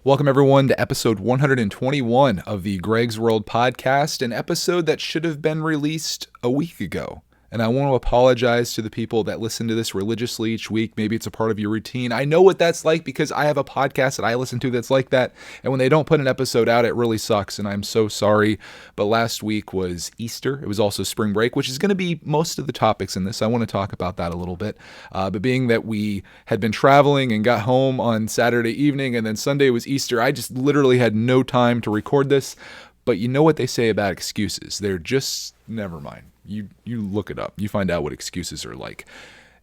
Welcome, everyone, to episode 121 of the Greg's World podcast, an episode that should have been released a week ago. And I want to apologize to the people that listen to this religiously each week. Maybe it's a part of your routine. I know what that's like because I have a podcast that I listen to that's like that. And when they don't put an episode out, it really sucks. And I'm so sorry. But last week was Easter. It was also spring break, which is going to be most of the topics in this. I want to talk about that a little bit. But being that we had been traveling and got home on Saturday evening and then Sunday was Easter, I just literally had no time to record this. But you know what they say about excuses. They're just, never mind. You look it up. You find out what excuses are like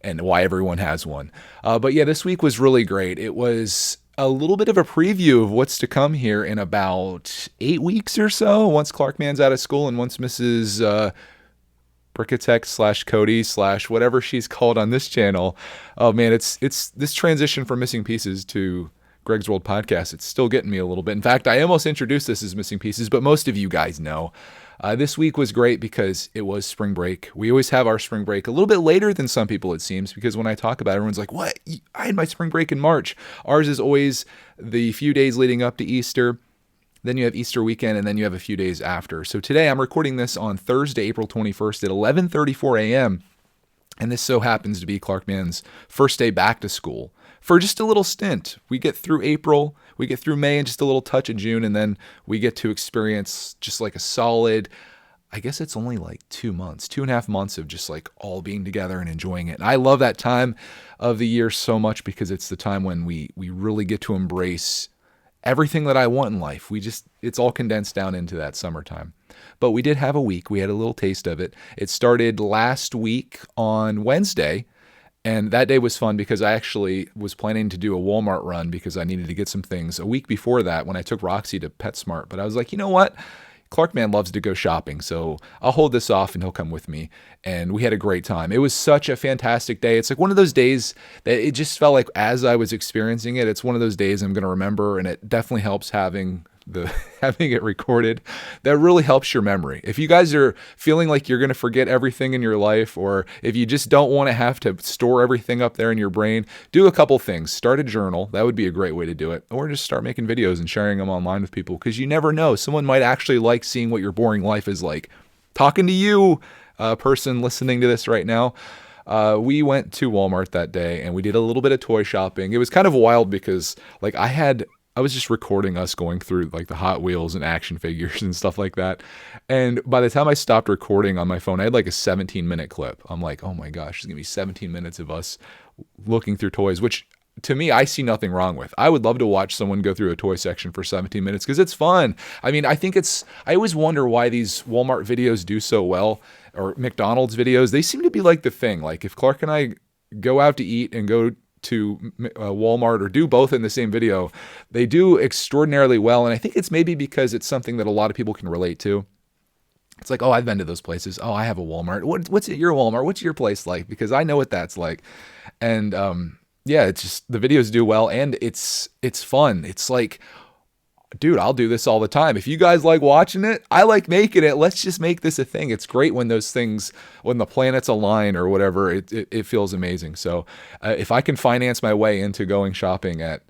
and why everyone has one. But yeah, this week was really great. It was a little bit of a preview of what's to come here in about 8 weeks or so, once Clarkman's out of school and once Mrs. Brickatech / Cody / whatever she's called on this channel. Oh man, it's this transition from Missing Pieces to Greg's World Podcast. It's still getting me a little bit. In fact, I almost introduced this as Missing Pieces, but most of you guys know. This week was great because it was spring break. We always have our spring break a little bit later than some people, it seems, because when I talk about it, everyone's like, what? I had my spring break in March. Ours is always the few days leading up to Easter. Then you have Easter weekend, and then you have a few days after. So today I'm recording this on Thursday, April 21st at 11:34 a.m., and this so happens to be Clarkman's first day back to school for just a little stint. We get through April, we get through May, and just a little touch of June, and then we get to experience just like a solid, I guess it's only like 2 months, 2.5 months of just like all being together and enjoying it. And I love that time of the year so much because it's the time when we really get to embrace everything that I want in life. It's all condensed down into that summertime. But we did have a week. We had a little taste of it. It started last week on Wednesday, and that day was fun because I actually was planning to do a Walmart run because I needed to get some things a week before that when I took Roxy to PetSmart. But I was like, you know what? Clarkman loves to go shopping, so I'll hold this off and he'll come with me. And we had a great time. It was such a fantastic day. It's like one of those days that it just felt like as I was experiencing it, it's one of those days I'm going to remember, and it definitely helps having it recorded. That really helps your memory. If you guys are feeling like you're going to forget everything in your life, or if you just don't want to have to store everything up there in your brain, do a couple things. Start a journal. That would be a great way to do it. Or just start making videos and sharing them online with people, because you never know. Someone might actually like seeing what your boring life is like. Talking to you, person listening to this right now. We went to Walmart that day and we did a little bit of toy shopping. It was kind of wild because like I was just recording us going through like the Hot Wheels and action figures and stuff like that. And by the time I stopped recording on my phone, I had like a 17-minute clip. I'm like, oh my gosh, it's going to be 17 minutes of us looking through toys, which to me, I see nothing wrong with. I would love to watch someone go through a toy section for 17 minutes because it's fun. I mean, I always wonder why these Walmart videos do so well, or McDonald's videos. They seem to be like the thing. Like if Clark and I go out to eat and go to Walmart or do both in the same video, they do extraordinarily well. And I think it's maybe because it's something that a lot of people can relate to. It's like, oh, I've been to those places. Oh, I have a Walmart. What's at your Walmart? What's your place like? Because I know what that's like. And yeah, it's just the videos do well, and it's fun. It's like, dude, I'll do this all the time. If you guys like watching it, I like making it. Let's just make this a thing. It's great when those things, when the planets align or whatever, it feels amazing. So if I can finance my way into going shopping at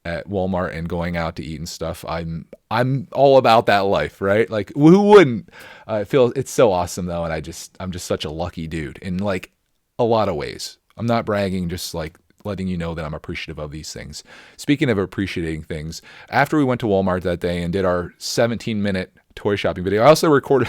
Walmart and going out to eat and stuff, I'm all about that life, right? Like who wouldn't? It's so awesome though, and I'm just such a lucky dude in like a lot of ways. I'm not bragging, just like letting you know that I'm appreciative of these things. Speaking of appreciating things, after we went to Walmart that day and did our 17-minute toy shopping video, I also recorded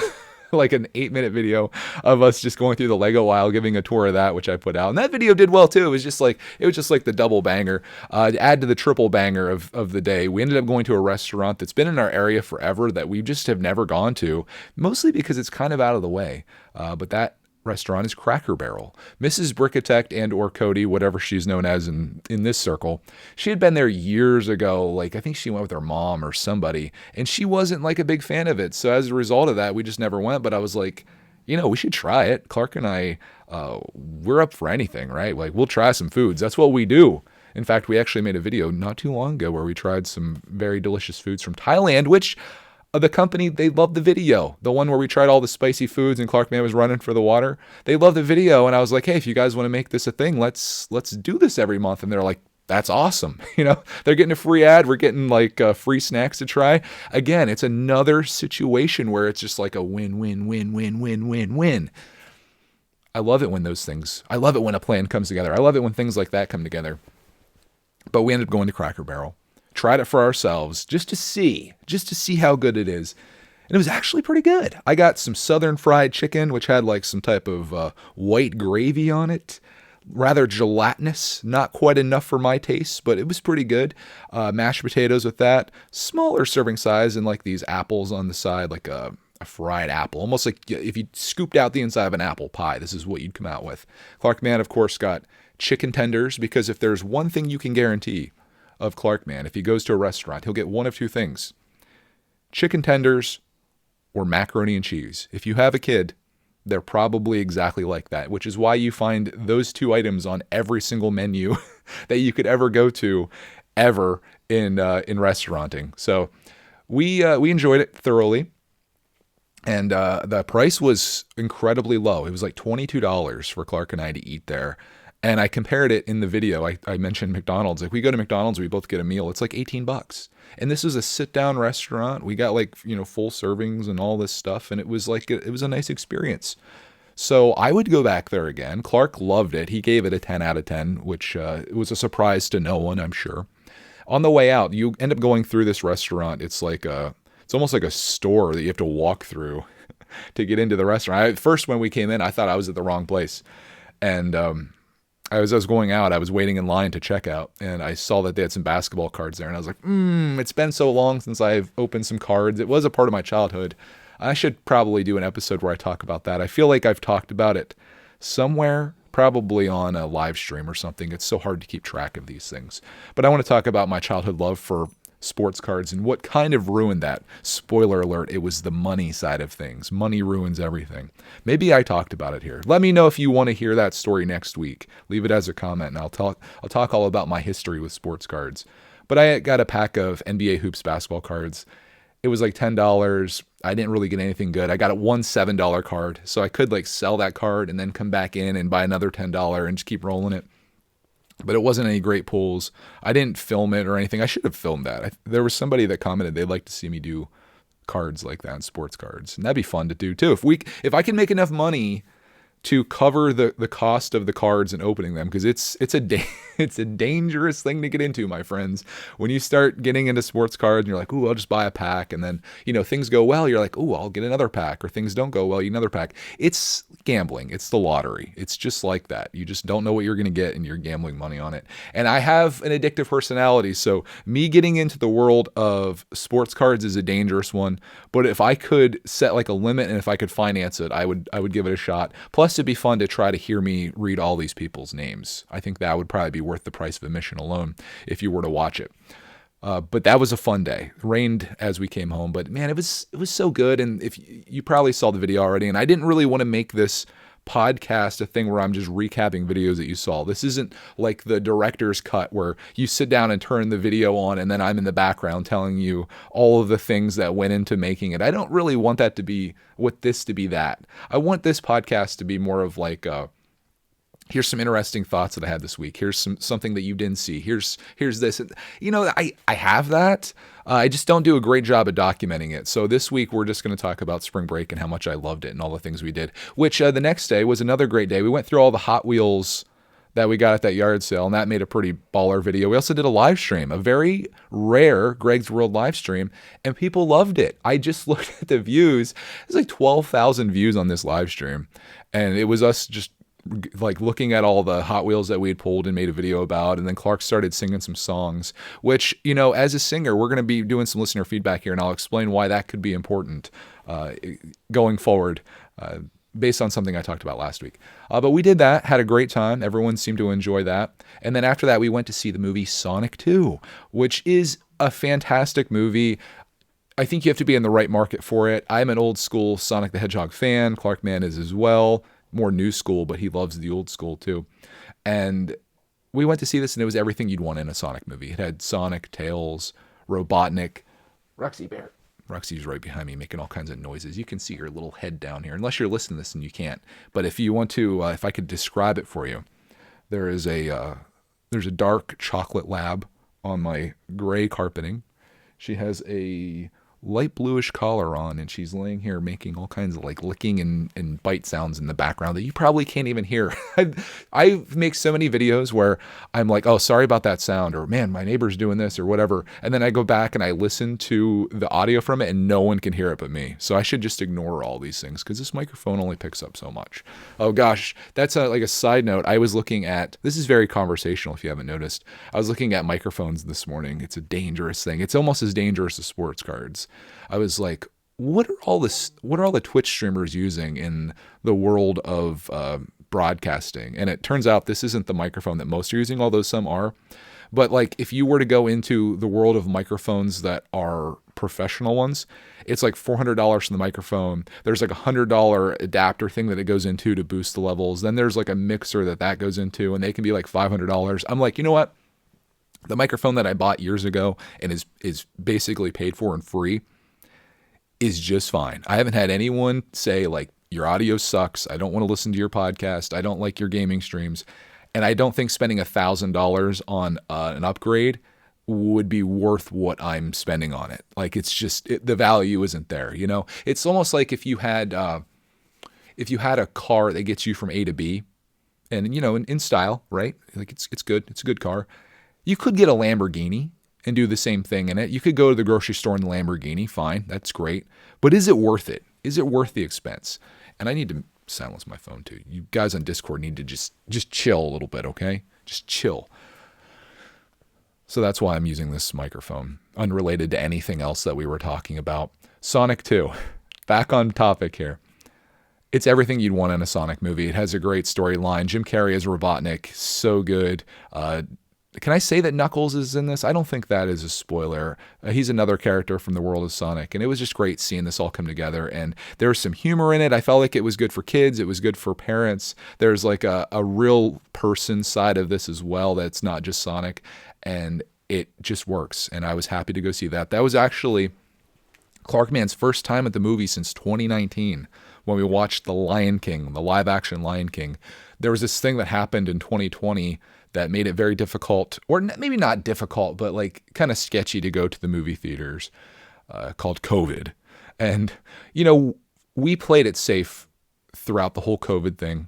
like an 8-minute video of us just going through the Lego aisle, giving a tour of that, which I put out. And that video did well too. It was just like the double banger. To add to the triple banger of the day, we ended up going to a restaurant that's been in our area forever that we just have never gone to, mostly because it's kind of out of the way. But that restaurant is Cracker Barrel. Mrs. Brickatech and or Cody, whatever she's known as in this circle, she had been there years ago. Like I think she went with her mom or somebody, and she wasn't like a big fan of it. So as a result of that, we just never went. But I was like, we should try it. Clark and I, we're up for anything, right? Like we'll try some foods. That's what we do. In fact, we actually made a video not too long ago where we tried some very delicious foods from Thailand, which the company, they loved the video. The one where we tried all the spicy foods and Clarkman was running for the water. They loved the video, and I was like, hey, if you guys want to make this a thing, let's do this every month. And they're like, That's awesome. They're getting a free ad. We're getting like free snacks to try. Again, it's another situation where it's just like a win, win, win, win, win, win, win. I love it when I love it when a plan comes together. I love it when things like that come together. But we ended up going to Cracker Barrel, tried it for ourselves just to see how good it is. And it was actually pretty good. I got some southern fried chicken, which had like some type of white gravy on it. Rather gelatinous, not quite enough for my taste, but it was pretty good. Mashed potatoes with that, smaller serving size, and like these apples on the side, like a fried apple, almost like if you scooped out the inside of an apple pie, this is what you'd come out with. Clark Man, of course, got chicken tenders, because if there's one thing you can guarantee of Clark Man, if he goes to a restaurant, he'll get one of two things: chicken tenders or macaroni and cheese. If you have a kid, they're probably exactly like that, which is why you find those two items on every single menu that you could ever go to ever in restauranting. So we enjoyed it thoroughly. And the price was incredibly low. It was like $22 for Clark and I to eat there. And I compared it in the video. I mentioned McDonald's. Like, we go to McDonald's, we both get a meal. It's like $18. And this is a sit-down restaurant. We got like, full servings and all this stuff. And it was like, it was a nice experience. So I would go back there again. Clark loved it. He gave it a 10 out of 10, which was a surprise to no one, I'm sure. On the way out, you end up going through this restaurant. It's almost like a store that you have to walk through to get into the restaurant. First, when we came in, I thought I was at the wrong place. And as I was going out, I was waiting in line to check out, and I saw that they had some basketball cards there, and I was like, it's been so long since I've opened some cards. It was a part of my childhood. I should probably do an episode where I talk about that. I feel like I've talked about it somewhere, probably on a live stream or something. It's so hard to keep track of these things. But I want to talk about my childhood love for sports cards and what kind of ruined that. Spoiler alert, it was the money side of things. Money ruins everything. Maybe I talked about it here. Let me know if you want to hear that story next week. Leave it as a comment, and I'll talk all about my history with sports cards. But I got a pack of NBA Hoops basketball cards. It was like $10. I didn't really get anything good. I got one $7 card, so I could like sell that card and then come back in and buy another $10 and just keep rolling it. But it wasn't any great pulls. I didn't film it or anything. I should have filmed that. There was somebody that commented they'd like to see me do cards like that, sports cards. And that'd be fun to do too. If I can make enough money to cover the cost of the cards and opening them, because it's a dangerous thing to get into, my friends. When you start getting into sports cards and you're like, ooh, I'll just buy a pack, and then things go well, you're like, ooh, I'll get another pack, or things don't go well, you get another pack. It's gambling. It's the lottery. It's just like that. You just don't know what you're going to get, and you're gambling money on it. And I have an addictive personality, so me getting into the world of sports cards is a dangerous one. But if I could set like a limit and if I could finance it, I would give it a shot. Plus, it'd be fun to try to hear me read all these people's names. I think that would probably be worth the price of admission alone if you were to watch it. But that was a fun day. It rained as we came home, but man, it was so good. And if you probably saw the video already, and I didn't really want to make this podcast a thing where I'm just recapping videos that you saw. This isn't like the director's cut where you sit down and turn the video on and then I'm in the background telling you all of the things that went into making it. I don't really want that to be that. I want this podcast to be more of like here's some interesting thoughts that I had this week. Here's something that you didn't see. Here's this. I have that. I just don't do a great job of documenting it. So this week we're just going to talk about spring break and how much I loved it and all the things we did, which the next day was another great day. We went through all the Hot Wheels that we got at that yard sale, and that made a pretty baller video. We also did a live stream, a very rare Greg's World live stream, and people loved it. I just looked at the views. There's like 12,000 views on this live stream, and it was us just like looking at all the Hot Wheels that we had pulled and made a video about. And then Clark started singing some songs, which, as a singer, we're going to be doing some listener feedback here, and I'll explain why that could be important going forward based on something I talked about last week. But we did that, had a great time. Everyone seemed to enjoy that. And then after that, we went to see the movie Sonic 2, which is a fantastic movie. I think you have to be in the right market for it. I'm an old school Sonic the Hedgehog fan. Clark Man is as well. More new school, but he loves the old school too. And we went to see this, and it was everything you'd want in a Sonic movie. It had Sonic, Tails, Robotnik, Roxy Bear. Roxy's right behind me making all kinds of noises. You can see her little head down here, unless you're listening to this and you can't. But if you want to, if I could describe it for you, there is a There's a dark chocolate lab on my gray carpeting. She has a light bluish collar on, and she's laying here making all kinds of like licking and bite sounds in the background that you probably can't even hear. I make so many videos where I'm like, oh, sorry about that sound, or man, my neighbor's doing this or whatever. And then I go back and I listen to the audio from it and no one can hear it but me. So I should just ignore all these things because this microphone only picks up so much. Oh gosh, that's like a side note. I was looking at, this is very conversational if you haven't noticed. I was looking at microphones this morning. It's a dangerous thing. It's almost as dangerous as sports cards. I was like, what are all the Twitch streamers using in the world of broadcasting? And it turns out this isn't the microphone that most are using, although some are. But like if you were to go into the world of microphones that are professional ones, it's like $400 for the microphone. There's like $100 adapter thing that it goes into to boost the levels. Then there's like a mixer that goes into, and they can be like $500. I'm like, you know what? The microphone that I bought years ago and is basically paid for and free is just fine. I haven't had anyone say like, your audio sucks. I don't want to listen to your podcast. I don't like your gaming streams. And I don't think spending $1,000 on an upgrade would be worth what I'm spending on it. Like it's just, the value isn't there. You know, it's almost like if you had a car that gets you from A to B and, you know, in style, right? Like it's good. It's a good car. You could get a Lamborghini and do the same thing in it. You could go to the grocery store in the Lamborghini. Fine. That's great. But is it worth it? Is it worth the expense? And I need to silence my phone too. You guys on Discord need to just chill a little bit, okay? Just chill. So that's why I'm using this microphone, unrelated to anything else that we were talking about. Sonic 2, back on topic here. It's everything you'd want in a Sonic movie. It has a great storyline. Jim Carrey as Robotnik, so good. Can I say that Knuckles is in this? I don't think that is a spoiler. He's another character from the world of Sonic, and it was just great seeing this all come together. And there was some humor in it. I felt like it was good for kids. It was good for parents. There's like a real person side of this as well that's not just Sonic, and it just works. And I was happy to go see that. That was actually Clarkman's first time at the movie since 2019 when we watched The Lion King, the live-action Lion King. There was this thing that happened in 2020 that made it very difficult, or maybe not difficult, but like kind of sketchy to go to the movie theaters, called COVID. And, you know, we played it safe throughout the whole COVID thing.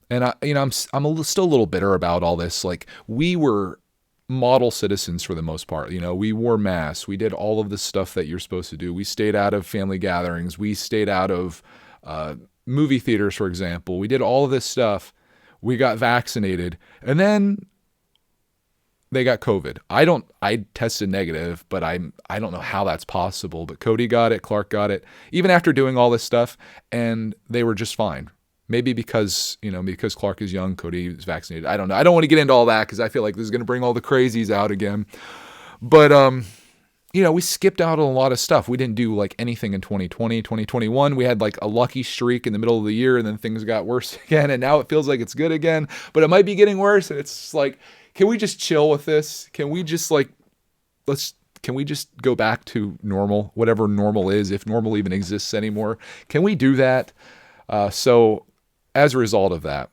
And I'm still a little bitter about all this. Like, we were model citizens for the most part. You know, we wore masks. We did all of the stuff that you're supposed to do. We stayed out of family gatherings. We stayed out of movie theaters, for example. We did all of this stuff. We got vaccinated, and then they got COVID. I tested negative, but I don't know how that's possible. But Cody got it, Clark got it, even after doing all this stuff, and they were just fine. Maybe because Clark is young, Cody is vaccinated. I don't know. I don't want to get into all that because I feel like this is going to bring all the crazies out again. But we skipped out on a lot of stuff. We didn't do like anything in 2020, 2021. We had like a lucky streak in the middle of the year, and then things got worse again. And now it feels like it's good again, but it might be getting worse. And it's like, can we just chill with this? Can we just can we just go back to normal, whatever normal is, if normal even exists anymore? Can we do that? So as a result of that,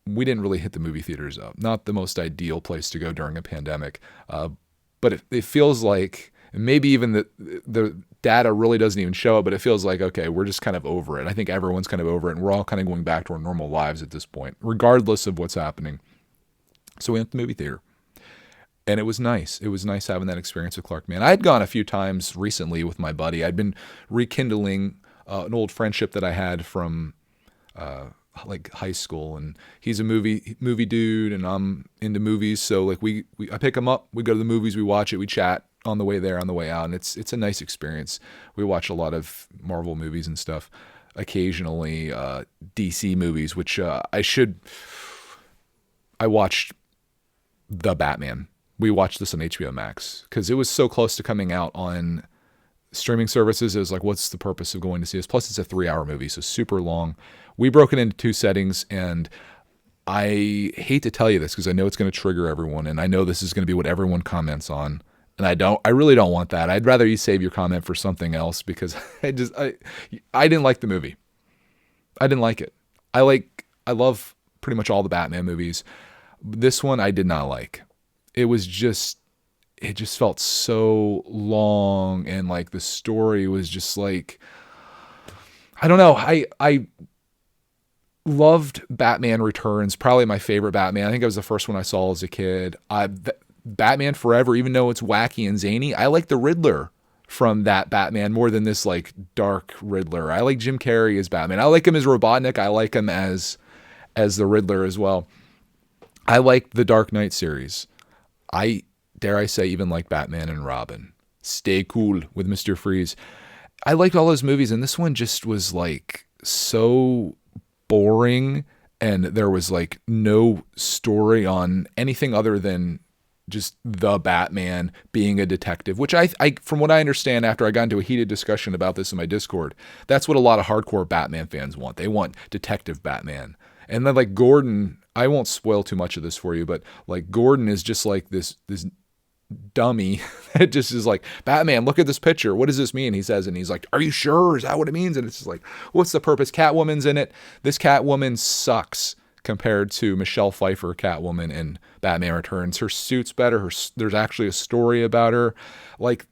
we didn't really hit the movie theaters up. Not the most ideal place to go during a pandemic. But it feels like, maybe even the data really doesn't even show it, but it feels like, okay, we're just kind of over it. I think everyone's kind of over it, and we're all kind of going back to our normal lives at this point, regardless of what's happening. So we went to the movie theater, and it was nice. It was nice having that experience with Clark, man. I had gone a few times recently with my buddy. I'd been rekindling an old friendship that I had from like high school, and he's a movie dude, and I'm into movies. So like I pick him up, we go to the movies, we watch it, we chat on the way there, on the way out, and it's a nice experience. We watch a lot of Marvel movies and stuff, occasionally DC movies, which I watched The Batman. We watched this on HBO Max because it was so close to coming out on streaming services. It was like, what's the purpose of going to see this? Plus, it's a 3-hour movie, so super long. We broke it into 2 settings, and I hate to tell you this because I know it's going to trigger everyone, and I know this is going to be what everyone comments on, and I really don't want that. I'd rather you save your comment for something else because I didn't like the movie. I didn't like it. I love pretty much all the Batman movies. This one I did not like. it was just, it just felt so long, and like the story was just like, I don't know. I loved Batman Returns, probably my favorite Batman. I think it was the first one I saw as a kid. Batman Forever, even though it's wacky and zany, I like the Riddler from that Batman more than this like dark Riddler. I like Jim Carrey as Batman. I like him as Robotnik. I like him as the Riddler as well. I like the Dark Knight series. I dare I say even like Batman and Robin. Stay Cool with Mr. Freeze. I liked all those movies, and this one just was like so boring, and there was like no story on anything other than just the Batman being a detective, which I from what I understand after I got into a heated discussion about this in my Discord, that's what a lot of hardcore Batman fans want. They want detective Batman. And then like Gordon, I won't spoil too much of this for you, but like Gordon is just like this dummy that just is like, Batman, look at this picture. What does this mean? He says, and he's like, are you sure? Is that what it means? And it's just like, what's the purpose? Catwoman's in it. This Catwoman sucks compared to Michelle Pfeiffer Catwoman in Batman Returns. Her suit's better. There's actually a story about her. Like,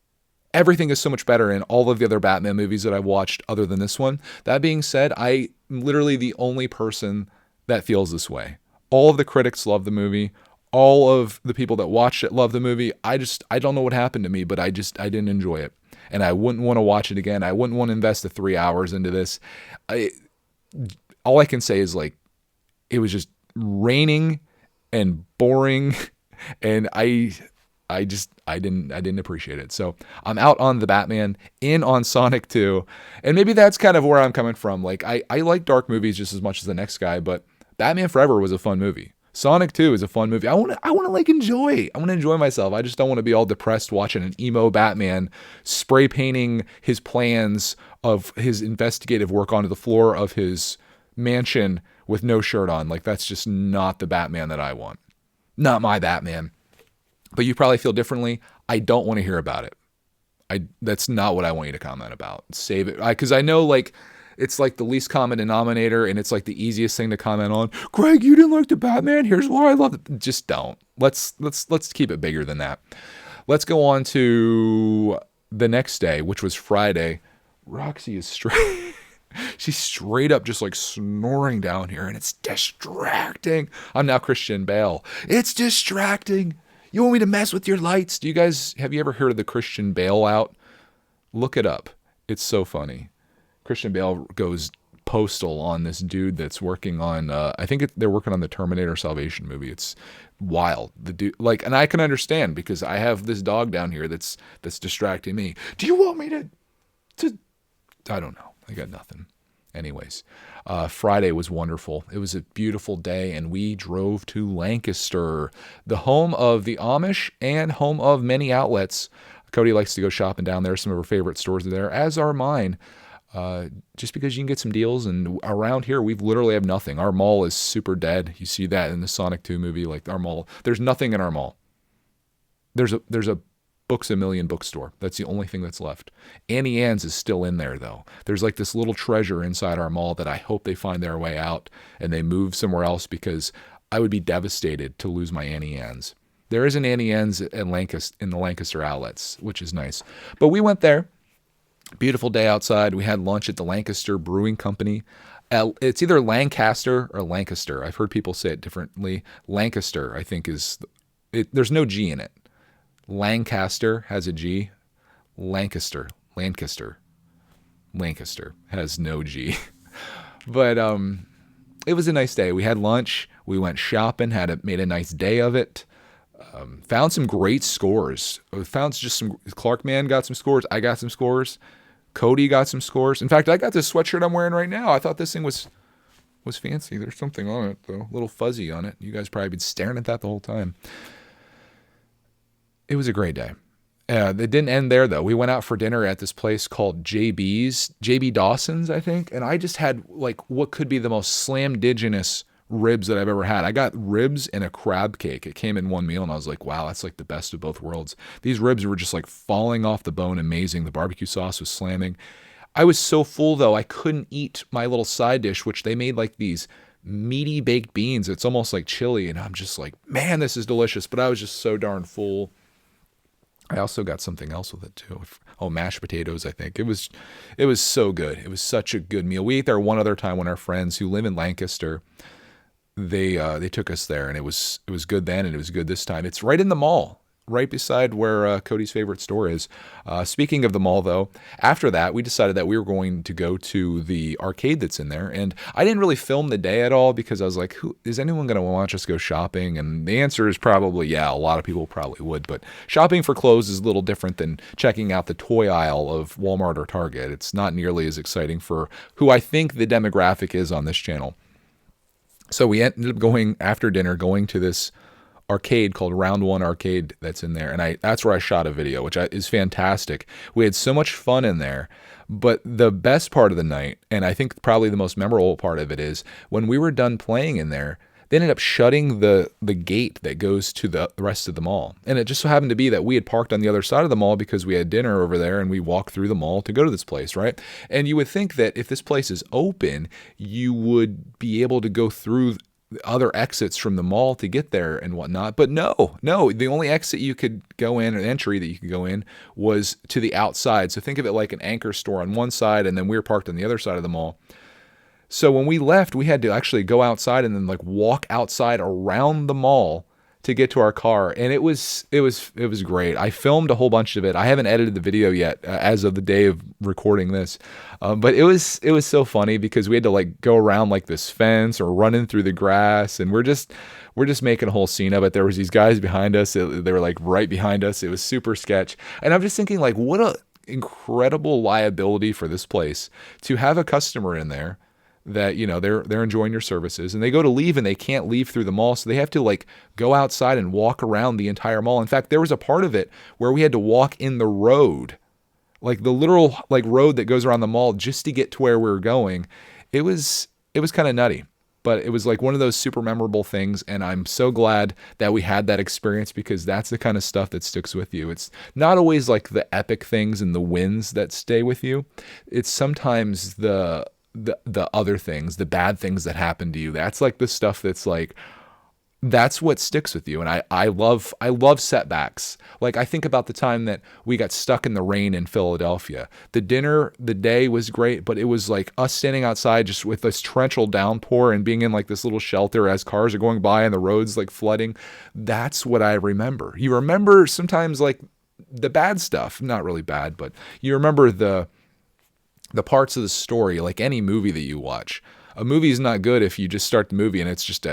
everything is so much better in all of the other Batman movies that I've watched other than this one. That being said, I'm literally the only person that feels this way. All of the critics love the movie. All of the people that watched it love the movie. I don't know what happened to me, but I didn't enjoy it. And I wouldn't want to watch it again. I wouldn't want to invest the 3 hours into this. All I can say is like, it was just raining and boring, and I didn't appreciate it. So I'm out on the Batman, in on Sonic 2, and maybe that's kind of where I'm coming from. Like I like dark movies just as much as the next guy, but Batman Forever was a fun movie. Sonic 2 is a fun movie. I want to like enjoy. I want to enjoy myself. I just don't want to be all depressed watching an emo Batman spray painting his plans of his investigative work onto the floor of his mansion with no shirt on. Like, that's just not the Batman that I want. Not my Batman. But you probably feel differently. I don't want to hear about it. That's not what I want you to comment about. Save it. Because I know, like, it's like the least common denominator, and it's like the easiest thing to comment on. Greg, you didn't like the Batman? Here's why I love it. Just don't. Let's keep it bigger than that. Let's go on to the next day, which was Friday. Roxy is straight. She's straight up just like snoring down here, and it's distracting. I'm now Christian Bale. It's distracting. You want me to mess with your lights? Have you ever heard of the Christian Bale out? Look it up. It's so funny. Christian Bale goes postal on this dude that's working on, they're working on the Terminator Salvation movie. It's wild. The dude, like, and I can understand because I have this dog down here that's distracting me. Do you want me to, I don't know. I got nothing. Anyways, Friday was wonderful. It was a beautiful day, and we drove to Lancaster, the home of the Amish and home of many outlets. Cody likes to go shopping down there. Some of her favorite stores are there, as are mine. Just because you can get some deals, and around here we literally have nothing. Our mall is super dead. You see that in the Sonic 2 movie. Like, our mall, there's nothing in our mall. There's a Books A Million bookstore. That's the only thing that's left. Annie Ann's is still in there, though. There's like this little treasure inside our mall that I hope they find their way out and they move somewhere else, because I would be devastated to lose my Annie Ann's. There is an Annie Ann's in the Lancaster outlets, which is nice. But we went there. Beautiful day outside. We had lunch at the Lancaster Brewing Company. It's either Lancaster or Lancaster. I've heard people say it differently. Lancaster, I think, there's no G in it. Lancaster has a G. Lancaster has no G. But it was a nice day. We had lunch. We went shopping. Made a nice day of it. Found some great scores. Clark Man got some scores. I got some scores. Cody got some scores. In fact, I got this sweatshirt I'm wearing right now. I thought this thing was fancy. There's something on it, though. A little fuzzy on it. You guys probably been staring at that the whole time. It was a great day. It didn't end there, though. We went out for dinner at this place called JB Dawson's, I think. And I just had like what could be the most slamdigenous ribs that I've ever had. I got ribs and a crab cake. It came in one meal, and I was like, wow, that's like the best of both worlds. These ribs were just like falling off the bone. Amazing. The barbecue sauce was slamming. I was so full, though, I couldn't eat my little side dish, which they made like these meaty baked beans. It's almost like chili, and I'm just like, man, this is delicious. But I was just so darn full. I also got something else with it too. Oh, mashed potatoes, I think. It was so good. It was such a good meal. We ate there one other time when our friends who live in Lancaster, they took us there, and it was good then, and it was good this time. It's right in the mall, right beside where Cody's favorite store is. Speaking of the mall, though, after that, we decided that we were going to go to the arcade that's in there. And I didn't really film the day at all because I was like, who is anyone going to watch us go shopping? And the answer is probably, yeah, a lot of people probably would. But shopping for clothes is a little different than checking out the toy aisle of Walmart or Target. It's not nearly as exciting for who I think the demographic is on this channel. So we ended up going after dinner, going to this arcade called Round One Arcade that's in there, and that's where I shot a video, which is fantastic. We had so much fun in there, but the best part of the night, and I think probably the most memorable part of it, is when we were done playing in there, they ended up shutting the gate that goes to the rest of the mall. And it just so happened to be that we had parked on the other side of the mall because we had dinner over there, and we walked through the mall to go to this place, right? And you would think that if this place is open, you would be able to go through other exits from the mall to get there and whatnot. But no, the only exit you could go in, or entry that you could go in, was to the outside. So think of it like an anchor store on one side, and then we were parked on the other side of the mall. So when we left, we had to actually go outside and then like walk outside around the mall to get to our car, and it was great. I filmed a whole bunch of it. I haven't edited the video yet as of the day of recording this, but it was so funny because we had to like go around like this fence or run in through the grass, and we're just making a whole scene of it. There was these guys behind us. They were like right behind us. It was super sketch, and I'm just thinking like, what a incredible liability for this place to have a customer in there that, you know, they're enjoying your services, and they go to leave and they can't leave through the mall, so they have to like go outside and walk around the entire mall. In fact, there was a part of it where we had to walk in the road, like the literal like road that goes around the mall, just to get to where we were going. It was kind of nutty, but it was like one of those super memorable things, and I'm so glad that we had that experience, because that's the kind of stuff that sticks with you. It's not always like the epic things and the wins that stay with you. It's sometimes the other things, the bad things that happen to you. That's like the stuff that's like, that's what sticks with you. And I love setbacks. Like I think about the time that we got stuck in the rain in Philadelphia. The day was great, but it was like us standing outside just with this torrential downpour and being in like this little shelter as cars are going by and the roads like flooding. That's what I remember. You remember sometimes like the bad stuff, not really bad, but you remember the parts of the story, like any movie that you watch. A movie is not good if you just start the movie and it's just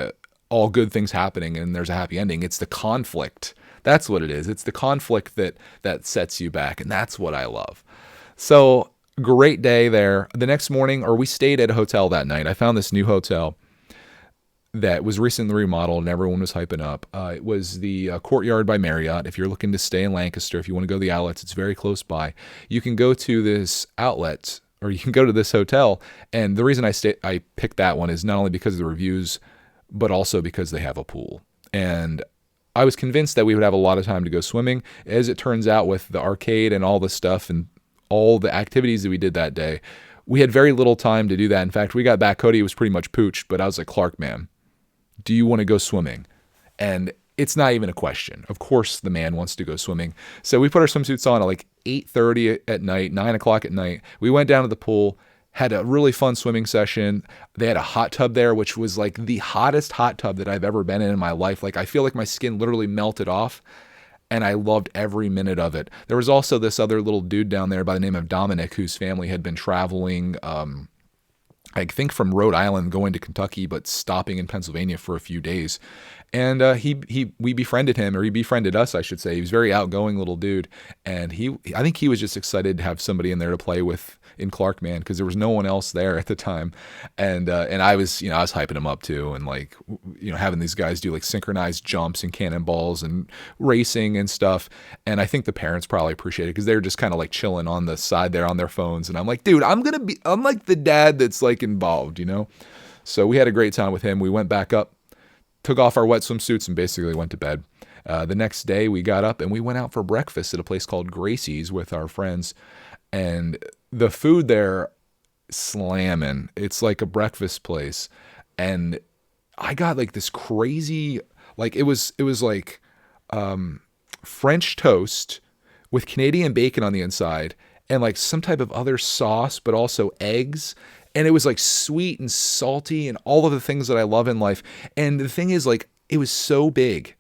all good things happening and there's a happy ending. It's the conflict. That's what it is. It's the conflict that sets you back, and that's what I love. So great day there. The next morning, or we stayed at a hotel that night. I found this new hotel that was recently remodeled and everyone was hyping up. It was the Courtyard by Marriott. If you're looking to stay in Lancaster, if you want to go to the outlets, it's very close by. You can go to this outlet, or you can go to this hotel. And the reason I picked that one is not only because of the reviews, but also because they have a pool. And I was convinced that we would have a lot of time to go swimming. As it turns out, with the arcade and all the stuff and all the activities that we did that day, we had very little time to do that. In fact, we got back, Cody was pretty much pooched, but I was like, Clark, man, do you want to go swimming? And it's not even a question. Of course the man wants to go swimming. So we put our swimsuits on at like 8:30 at night, 9 o'clock at night. We went down to the pool, had a really fun swimming session. They had a hot tub there, which was like the hottest hot tub that I've ever been in my life. Like I feel like my skin literally melted off, and I loved every minute of it. There was also this other little dude down there by the name of Dominic, whose family had been traveling, I think from Rhode Island going to Kentucky, but stopping in Pennsylvania for a few days. And we befriended him, or he befriended us, I should say. He was a very outgoing little dude, and I think he was just excited to have somebody in there to play with in Clark, man, because there was no one else there at the time. And I was hyping him up too, and like, having these guys do like synchronized jumps and cannonballs and racing and stuff. And I think the parents probably appreciated it, because they were just kind of like chilling on the side there on their phones. And I'm like, dude, I'm like the dad that's like involved, So we had a great time with him. We went back up, took off our wet swimsuits, and basically went to bed. The next day we got up and we went out for breakfast at a place called Gracie's with our friends. And the food there, slamming. It's like a breakfast place. and I got like this crazy, like it was like French toast with Canadian bacon on the inside and like some type of other sauce, but also eggs. And it was like sweet and salty and all of the things that I love in life. And the thing is, like, it was so big.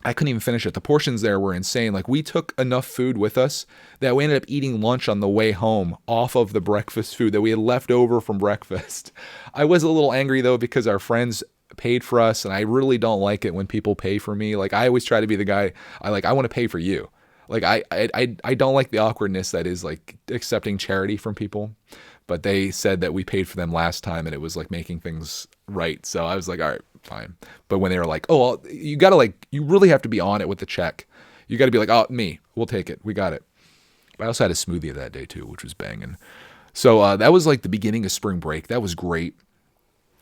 I couldn't even finish it. The portions there were insane. Like, we took enough food with us that we ended up eating lunch on the way home off of the breakfast food that we had left over from breakfast. I was a little angry though because our friends paid for us, and I really don't like it when people pay for me. Like, I always try to be the guy, I want to pay for you. Like, I don't like the awkwardness that is like accepting charity from people. But they said that we paid for them last time and it was like making things right. So I was like, all right, fine. But when they were like, oh, well, you got to like, you really have to be on it with the check. You got to be like, oh, we'll take it. We got it. But I also had a smoothie that day too, which was banging. So that was like the beginning of spring break. That was great.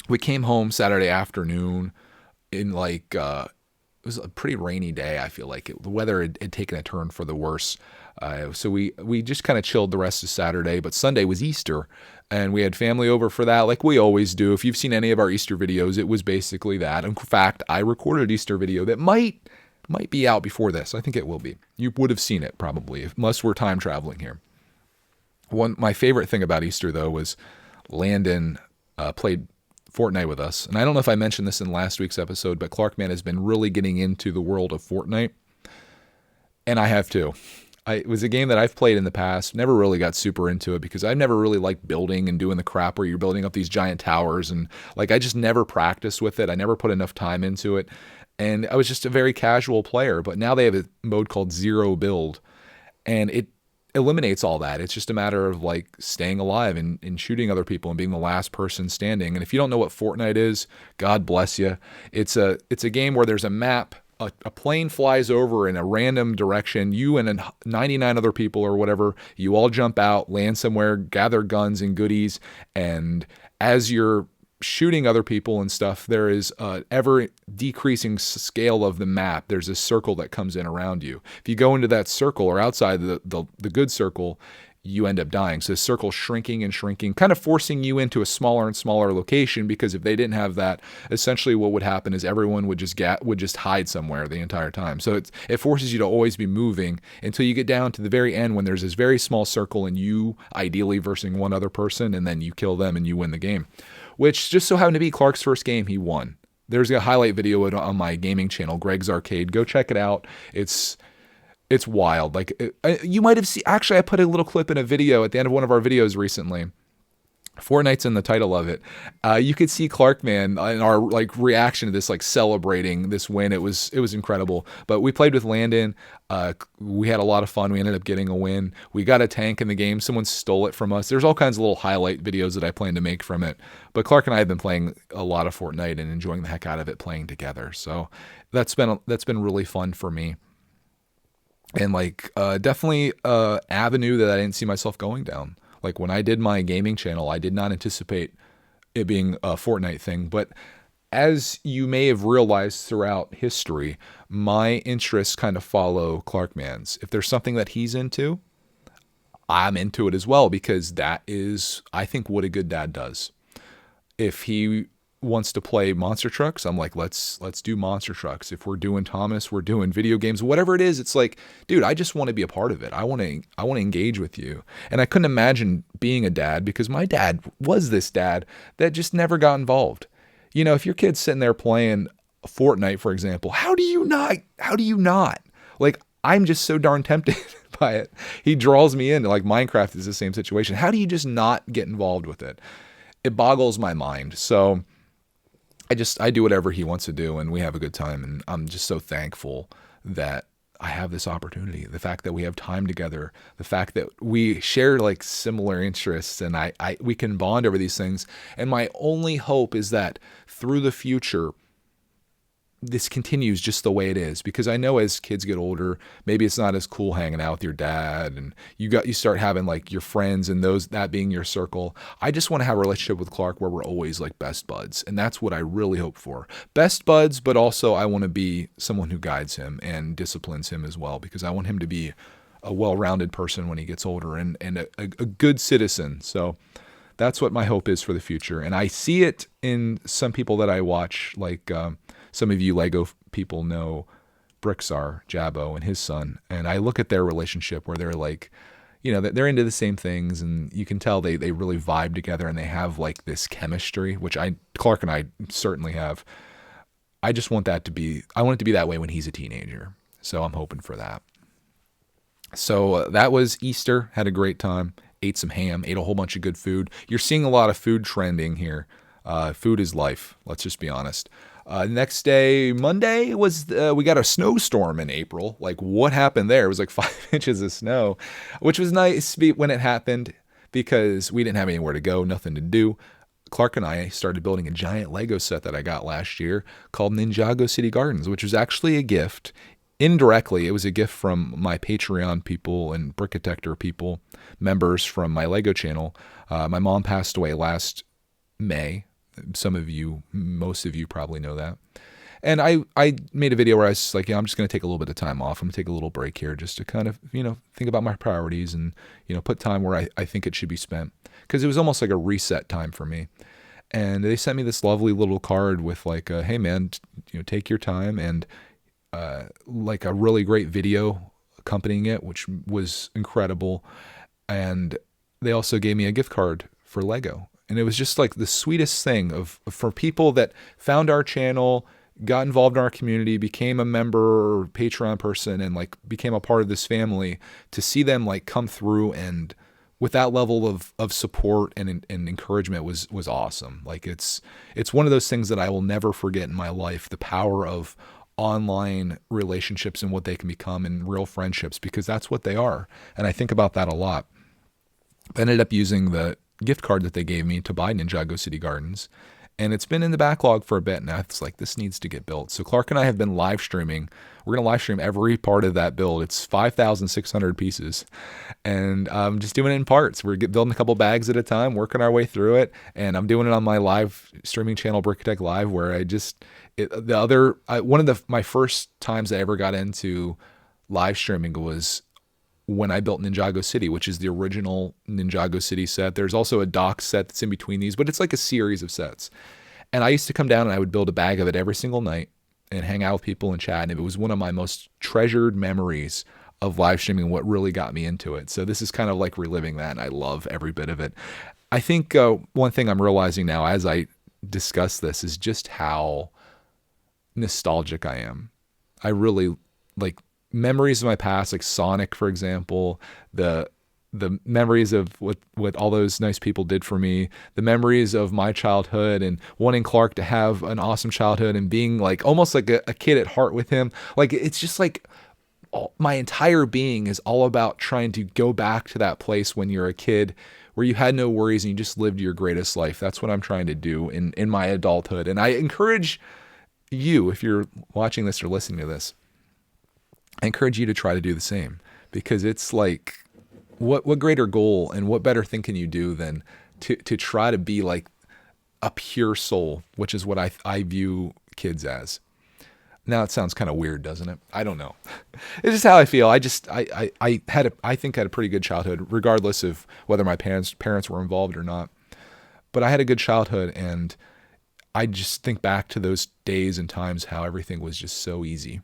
We came home Saturday afternoon in like, it was a pretty rainy day. I feel like the weather had taken a turn for the worse. So we just kind of chilled the rest of Saturday, but Sunday was Easter and we had family over for that, like we always do. If you've seen any of our Easter videos, it was basically that. In fact, I recorded an Easter video that might be out before this. I think it will be. You would have seen it probably, unless we're time traveling here. My favorite thing about Easter though was Landon played Fortnite with us. And I don't know if I mentioned this in last week's episode, but Clarkman has been really getting into the world of Fortnite. And I have too. It was a game that I've played in the past, never really got super into it because I've never really liked building and doing the crap where you're building up these giant towers. And like, I just never practiced with it. I never put enough time into it. And I was just a very casual player. But now they have a mode called Zero Build. And it eliminates all that. It's just a matter of like staying alive and shooting other people and being the last person standing. And if you don't know what Fortnite is, God bless you. It's a game where there's a map. A plane flies over in a random direction. You and 99 other people or whatever, you all jump out, land somewhere, gather guns and goodies. And as you're shooting other people and stuff, there is an ever decreasing scale of the map. There's a circle that comes in around you. If you go into that circle or outside the good circle, you end up dying. So the circle's shrinking and shrinking, kind of forcing you into a smaller and smaller location, because if they didn't have that, essentially what would happen is everyone would just hide somewhere the entire time. So it forces you to always be moving until you get down to the very end when there's this very small circle and you ideally versus one other person, and then you kill them and you win the game, which just so happened to be Clark's first game he won. There's a highlight video on my gaming channel, Greg's Arcade. Go check it out. It's wild. Like, you might have seen, actually I put a little clip in a video at the end of one of our videos recently. Fortnite's in the title of it. You could see Clarkman and our like reaction to this, like celebrating this win. It was incredible. But we played with Landon. We had a lot of fun. We ended up getting a win. We got a tank in the game. Someone stole it from us. There's all kinds of little highlight videos that I plan to make from it. But Clark and I have been playing a lot of Fortnite and enjoying the heck out of it playing together. So that's been really fun for me. And like definitely avenue that I didn't see myself going down. Like when I did my gaming channel, I did not anticipate it being a Fortnite thing. But as you may have realized throughout history, my interests kind of follow Clarkman's. If there's something that he's into, I'm into it as well, because that is, I think, what a good dad does. If he wants to play monster trucks, I'm like, let's do monster trucks. If we're doing Thomas, we're doing video games, whatever it is, it's like, dude, I just want to be a part of it. I want to engage with you. And I couldn't imagine being a dad, because my dad was this dad that just never got involved. You know, if your kid's sitting there playing Fortnite, for example, how do you not? Like, I'm just so darn tempted by it. He draws me in. Like, Minecraft is the same situation. How do you just not get involved with it? It boggles my mind. So I do whatever he wants to do, and we have a good time. And I'm just so thankful that I have this opportunity. The fact that we have time together, the fact that we share like similar interests, and we can bond over these things. And my only hope is that through the future, this continues just the way it is, because I know as kids get older, maybe it's not as cool hanging out with your dad, and you start having like your friends and that being your circle. I just want to have a relationship with Clark where we're always like best buds, and that's what I really hope for. Best buds, but also I want to be someone who guides him and disciplines him as well, because I want him to be a well-rounded person when he gets older and a good citizen. So That's what my hope is for the future. And I see it in some people that I watch, like some of you Lego people know Brixar, Jabbo, and his son. And I look at their relationship where they're like, they're into the same things, and you can tell they really vibe together, and they have like this chemistry, which Clark and I certainly have. I just want that to be, I want it to be that way when he's a teenager. So I'm hoping for that. So that was Easter. Had a great time. Ate some ham. Ate a whole bunch of good food. You're seeing a lot of food trending here. Food is life. Let's just be honest. Next day, Monday, was we got a snowstorm in April. Like, what happened there? It was like 5 inches of snow, which was nice when it happened because we didn't have anywhere to go, nothing to do. Clark and I started building a giant Lego set that I got last year called Ninjago City Gardens, which was actually a gift. Indirectly, it was a gift from my Patreon people and Brickitector people, members from my Lego channel. My mom passed away last May. Most of you probably know that. And I made a video where I was like, I'm just going to take a little bit of time off. I'm going to take a little break here just to kind of, think about my priorities and, put time where I think it should be spent. Because it was almost like a reset time for me. And they sent me this lovely little card with like, hey man, take your time, and like a really great video accompanying it, which was incredible. And they also gave me a gift card for Lego. And it was just like the sweetest thing for people that found our channel, got involved in our community, became a member or Patreon person, and like became a part of this family, to see them like come through and with that level of support and encouragement was awesome. Like it's one of those things that I will never forget in my life, the power of online relationships and what they can become in real friendships, because that's what they are. And I think about that a lot. I ended up using the gift card that they gave me to buy Ninjago City Gardens, and it's been in the backlog for a bit now. It's like, this needs to get built. So Clark and I have been live streaming. We're going to live stream every part of that build. It's 5,600 pieces, and I'm just doing it in parts. We're building a couple bags at a time, working our way through it, and I'm doing it on my live streaming channel, Brickitect Live, where one of my first times I ever got into live streaming was when I built Ninjago City, which is the original Ninjago City set. There's also a dock set that's in between these, but it's like a series of sets. And I used to come down and I would build a bag of it every single night and hang out with people and chat. And it was one of my most treasured memories of live streaming, what really got me into it. So this is kind of like reliving that, and I love every bit of it. I think one thing I'm realizing now as I discuss this is just how nostalgic I am. I really like memories of my past, like Sonic, for example, the memories of what all those nice people did for me, the memories of my childhood and wanting Clark to have an awesome childhood and being like almost like a kid at heart with him. Like, it's just like my entire being is all about trying to go back to that place when you're a kid where you had no worries and you just lived your greatest life. That's what I'm trying to do in my adulthood. And I encourage you, if you're watching this or listening to this, I encourage you to try to do the same, because it's like, what greater goal and what better thing can you do than to try to be like a pure soul, which is what I view kids as. Now it sounds kind of weird, doesn't it? I don't know. It's just how I feel. I think I had a pretty good childhood, regardless of whether my parents were involved or not. But I had a good childhood, and I just think back to those days and times how everything was just so easy.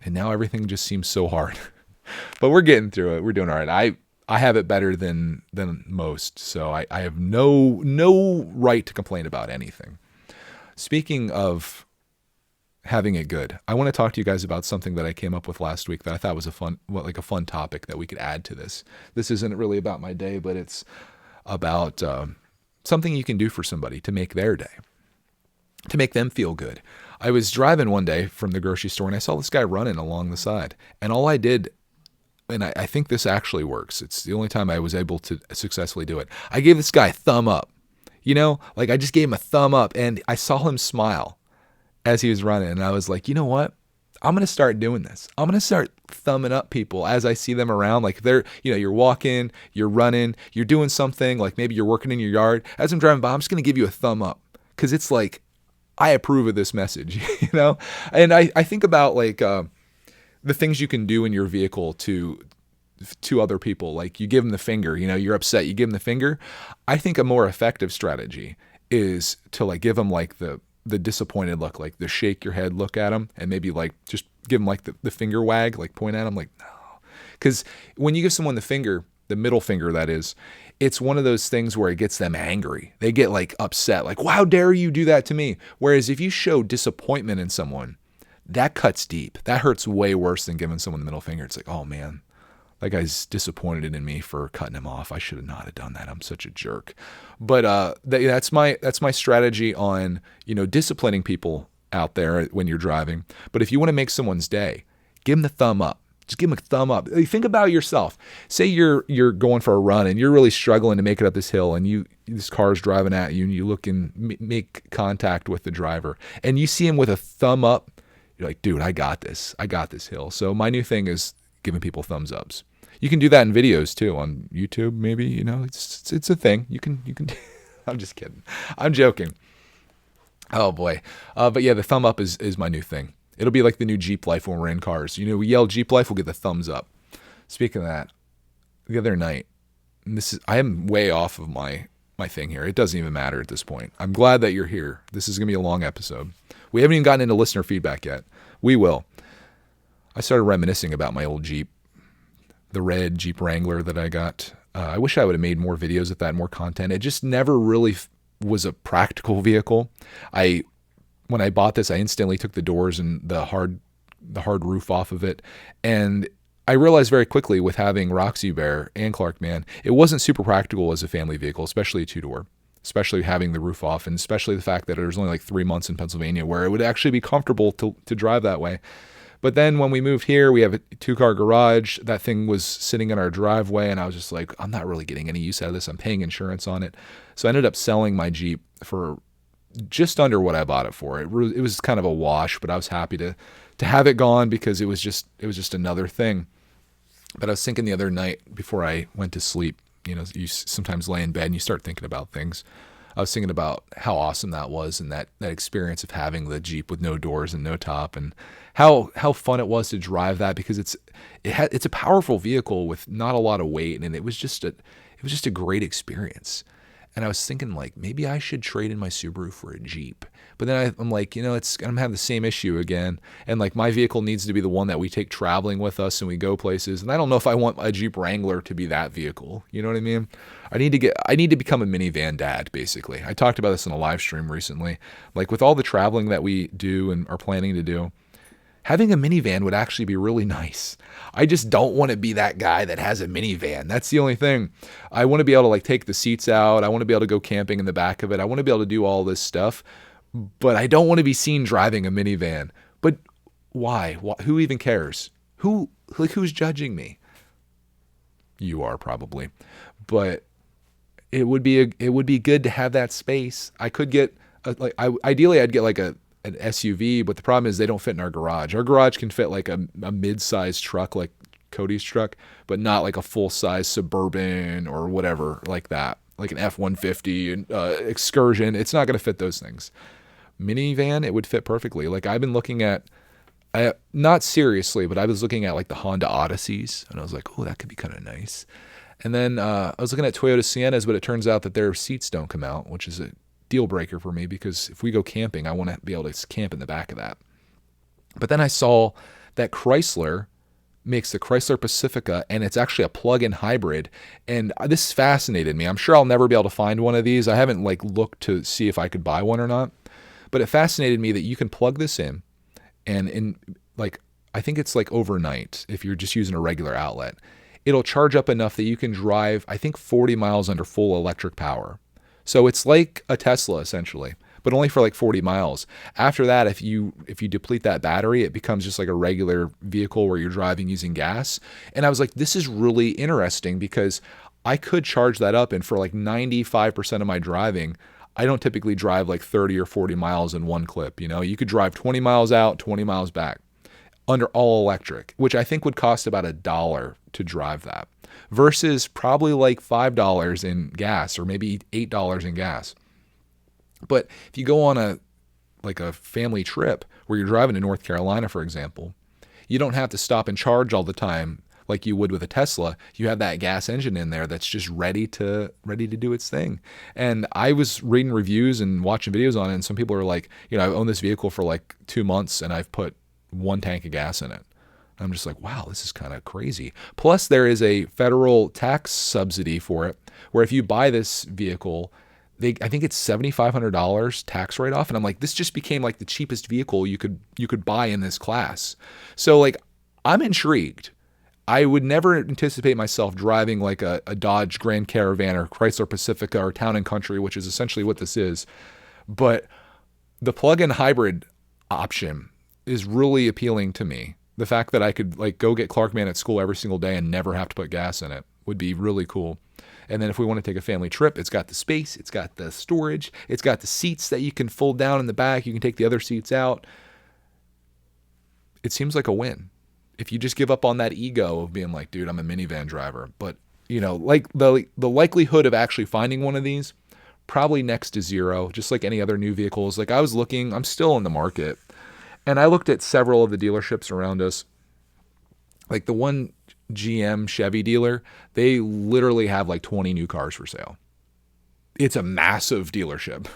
And now everything just seems so hard. But we're getting through it. We're doing all right. I have it better than most, so I have no right to complain about anything. Speaking of having it good, I want to talk to you guys about something that I came up with last week that I thought was a fun topic that we could add to this. This isn't really about my day, but it's about something you can do for somebody to make their day, to make them feel good. I was driving one day from the grocery store and I saw this guy running along the side, and all I did, and I think this actually works, it's the only time I was able to successfully do it, I gave this guy a thumb up. Like I just gave him a thumb up, and I saw him smile as he was running, and I was like, you know what? I'm going to start doing this. I'm going to start thumbing up people as I see them around. Like, they're, you're walking, you're running, you're doing something, like maybe you're working in your yard. As I'm driving by, I'm just going to give you a thumb up, because it's like, I approve of this message, And I think about like the things you can do in your vehicle to to other people. Like you give them the finger, you're upset, you give them the finger. I think a more effective strategy is to like give them like the disappointed look, like the shake your head look at them, and maybe like just give them like the finger wag, like point at them like, no. Because when you give someone the finger, the middle finger that is, it's one of those things where it gets them angry. They get like upset, like, wow, how dare you do that to me? Whereas if you show disappointment in someone, that cuts deep. That hurts way worse than giving someone the middle finger. It's like, oh man, that guy's disappointed in me for cutting him off. I should have not have done that. I'm such a jerk. But that's my strategy on, disciplining people out there when you're driving. But if you want to make someone's day, give them the thumb up. Just give them a thumb up. Think about yourself. Say you're going for a run and you're really struggling to make it up this hill, and this car's driving at you, and you look and make contact with the driver, and you see him with a thumb up. You're like, dude, I got this. I got this hill. So my new thing is giving people thumbs ups. You can do that in videos too on YouTube. Maybe it's a thing. You can. I'm just kidding. I'm joking. Oh boy. But yeah, the thumb up is my new thing. It'll be like the new Jeep Life when we're in cars. We yell Jeep Life, we'll get the thumbs up. Speaking of that, the other night, I am way off of my thing here. It doesn't even matter at this point. I'm glad that you're here. This is going to be a long episode. We haven't even gotten into listener feedback yet. We will. I started reminiscing about my old Jeep, the red Jeep Wrangler that I got. I wish I would have made more videos of that, more content. It just never really was a practical vehicle. When I bought this, I instantly took the doors and the hard roof off of it. And I realized very quickly with having Roxy Bear and Clark Man, it wasn't super practical as a family vehicle, especially a two-door, especially having the roof off, and especially the fact that there's only like 3 months in Pennsylvania where it would actually be comfortable to drive that way. But then when we moved here, we have a 2-car garage. That thing was sitting in our driveway, and I was just like, I'm not really getting any use out of this. I'm paying insurance on it. So I ended up selling my Jeep for just under what I bought it for. It was kind of a wash, but I was happy to have it gone because it was just another thing. But I was thinking the other night before I went to sleep, you sometimes lay in bed and you start thinking about things. I was thinking about how awesome that was, and that experience of having the Jeep with no doors and no top, and how fun it was to drive that, because it's a powerful vehicle with not a lot of weight, and it was just a great experience. And I was thinking, like, maybe I should trade in my Subaru for a Jeep. But then I'm like, I'm going to have the same issue again. And like, my vehicle needs to be the one that we take traveling with us and we go places. And I don't know if I want a Jeep Wrangler to be that vehicle. You know what I mean? I need to become a minivan dad, basically. I talked about this in a live stream recently. Like, with all the traveling that we do and are planning to do, having a minivan would actually be really nice. I just don't want to be that guy that has a minivan. That's the only thing. I want to be able to like take the seats out. I want to be able to go camping in the back of it. I want to be able to do all this stuff, but I don't want to be seen driving a minivan. But why? Who even cares? Who's judging me? You are probably, but it would be good to have that space. I could get ideally I'd get like an SUV, but the problem is they don't fit in our garage. Our garage can fit like a mid-sized truck, like Cody's truck, but not like a full-size Suburban or whatever like that, like an F-150 and Excursion. It's not going to fit those things. Minivan, it would fit perfectly. Like, I've been looking at, not seriously, but I was looking at like the Honda Odysseys, and I was like, oh, that could be kind of nice. And then I was looking at Toyota Siennas, but it turns out that their seats don't come out, which is a deal breaker for me, because if we go camping, I want to be able to camp in the back of that. But then I saw that Chrysler makes the Chrysler Pacifica, and it's actually a plug-in hybrid, and this fascinated me. I'm sure I'll never be able to find one of these. I haven't like looked to see if I could buy one or not, but it fascinated me that you can plug this in, and in like, I think it's like overnight, if you're just using a regular outlet, it'll charge up enough that you can drive, I think, 40 miles under full electric power. So it's like a Tesla essentially, but only for like 40 miles. After that, if you deplete that battery, it becomes just like a regular vehicle where you're driving using gas. And I was like, this is really interesting, because I could charge that up, and for like 95% of my driving, I don't typically drive like 30 or 40 miles in one clip. You could drive 20 miles out, 20 miles back under all electric, which I think would cost about $1 to drive that, versus probably like $5 in gas, or maybe $8 in gas. But if you go on a family trip where you're driving to North Carolina, for example, you don't have to stop and charge all the time like you would with a Tesla. You have that gas engine in there that's just ready to do its thing. And I was reading reviews and watching videos on it, and some people are like, I've owned this vehicle for like 2 months and I've put 1 tank of gas in it. I'm just like, wow, this is kind of crazy. Plus, there is a federal tax subsidy for it, where if you buy this vehicle, I think it's $7,500 tax write-off. And I'm like, this just became like the cheapest vehicle you could buy in this class. So like, I'm intrigued. I would never anticipate myself driving like a Dodge Grand Caravan or Chrysler Pacifica or Town & Country, which is essentially what this is. But the plug-in hybrid option is really appealing to me. The fact that I could like go get Clark Man at school every single day and never have to put gas in it would be really cool. And then if we want to take a family trip, it's got the space, it's got the storage, it's got the seats that you can fold down in the back. You can take the other seats out. It seems like a win. If you just give up on that ego of being like, dude, I'm a minivan driver. But, like the likelihood of actually finding one of these, probably next to zero, just like any other new vehicles. Like I was looking, I'm still in the market. And I looked at several of the dealerships around us. Like the one GM Chevy dealer, they literally have like 20 new cars for sale. It's a massive dealership.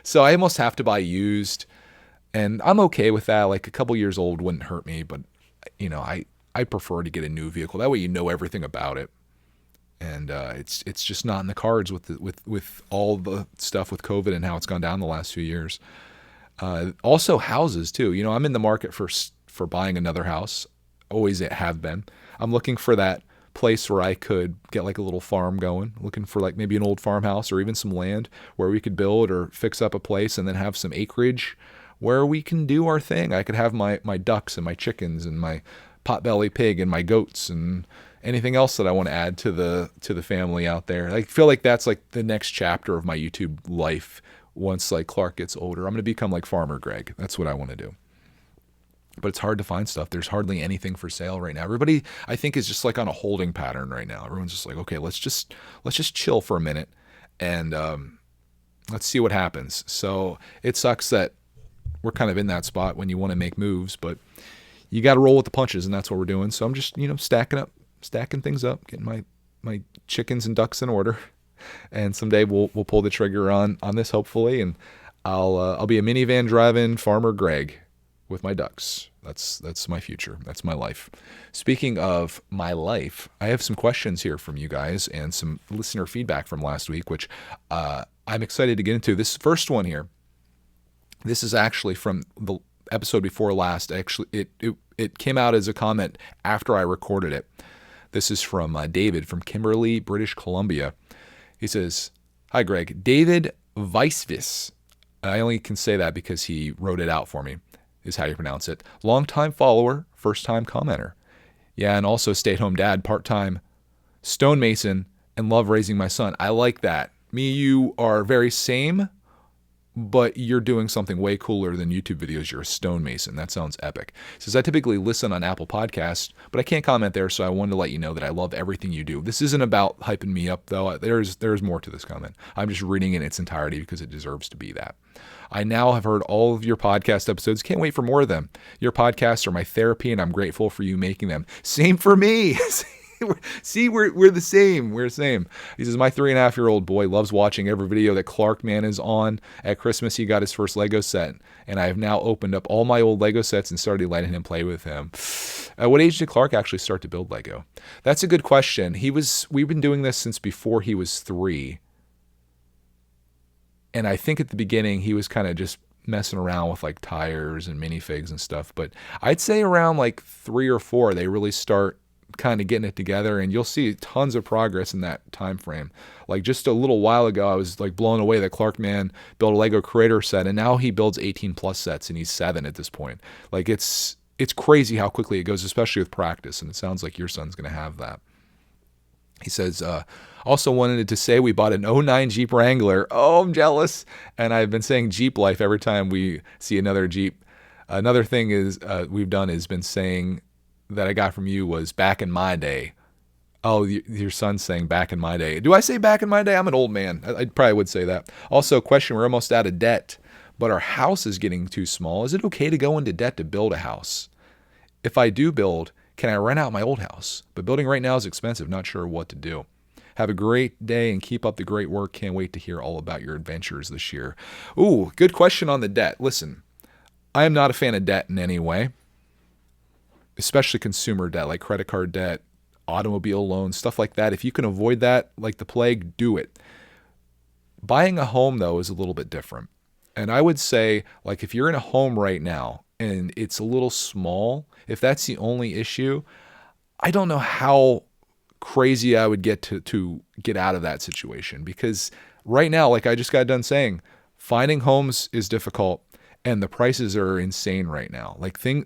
So I almost have to buy used. And I'm okay with that. Like a couple years old wouldn't hurt me. But, I prefer to get a new vehicle. That way you know everything about it. And it's just not in the cards with all the stuff with COVID and how it's gone down the last few years. Also houses too. I'm in the market for buying another house. Always have been. I'm looking for that place where I could get like a little farm going. Looking for like maybe an old farmhouse or even some land where we could build or fix up a place and then have some acreage where we can do our thing. I could have my ducks and my chickens and my potbelly pig and my goats and anything else that I want to add to the family out there. I feel like that's like the next chapter of my YouTube life. Once like Clark gets older, I'm going to become like Farmer Greg. That's what I want to do. But it's hard to find stuff. There's hardly anything for sale right now. Everybody, I think, is just like on a holding pattern right now. Everyone's just like, okay, let's just chill for a minute and let's see what happens. So it sucks that we're kind of in that spot when you want to make moves, but you got to roll with the punches, and that's what we're doing. So I'm just stacking things up, getting my chickens and ducks in order. And someday we'll pull the trigger on this hopefully, and I'll be a minivan driving Farmer Greg with my ducks. That's my future. That's my life. Speaking of my life, I have some questions here from you guys and some listener feedback from last week, which I'm excited to get into. This first one here, this is actually from the episode before last. Actually, it came out as a comment after I recorded it. This is from David from Kimberley, British Columbia. He says, "Hi, Greg. David Weisvis. I only can say that because he wrote it out for me, is how you pronounce it. Longtime follower, first-time commenter. Yeah, and also stay-at-home dad, part-time stonemason, and love raising my son." I like that. Me and you are very same, but you're doing something way cooler than YouTube videos. You're a stonemason. That sounds epic. He says, "I typically listen on Apple Podcasts, but I can't comment there, so I wanted to let you know that I love everything you do." This isn't about hyping me up, though. There's more to this comment. I'm just reading it in its entirety because it deserves to be that. "I now have heard all of your podcast episodes. Can't wait for more of them. Your podcasts are my therapy, and I'm grateful for you making them." Same for me. See, we're the same. We're the same. He says, "My 3.5-year-old boy loves watching every video that Clark Man is on. At Christmas, he got his first Lego set, and I have now opened up all my old Lego sets and started letting him play with them." At what age did Clark actually start to build Lego? That's a good question. We've been doing this since before he was 3. And I think at the beginning, he was kind of just messing around with like tires and minifigs and stuff. But I'd say around like 3 or 4, they really start kind of getting it together, and you'll see tons of progress in that time frame. Like just a little while ago, I was like blown away that Clark Man built a Lego Creator set, and now he builds 18 plus sets, and he's 7 at this point. Like it's crazy how quickly it goes, especially with practice, and it sounds like your son's going to have that. He says, "Also wanted to say we bought an '09 Jeep Wrangler." Oh, I'm jealous. And I've been saying Jeep life every time we see another Jeep. Another thing is we've done is been saying that I got from you was "back in my day." Oh, your son's saying "back in my day." Do I say "back in my day"? I'm an old man. I probably would say that. Also, question, we're almost out of debt, but our house is getting too small. Is it okay to go into debt to build a house? If I do build, can I rent out my old house? But building right now is expensive. Not sure what to do. Have a great day and keep up the great work. Can't wait to hear all about your adventures this year. Ooh, good question on the debt. Listen, I am not a fan of debt in any way, especially consumer debt like credit card debt, automobile loans, stuff like that. If you can avoid that like the plague, do it. Buying a home, though, is a little bit different. And I would say, like, if you're in a home right now and it's a little small, if that's the only issue, I don't know how crazy I would get to get out of that situation, because right now, like I just got done saying, finding homes is difficult and the prices are insane right now.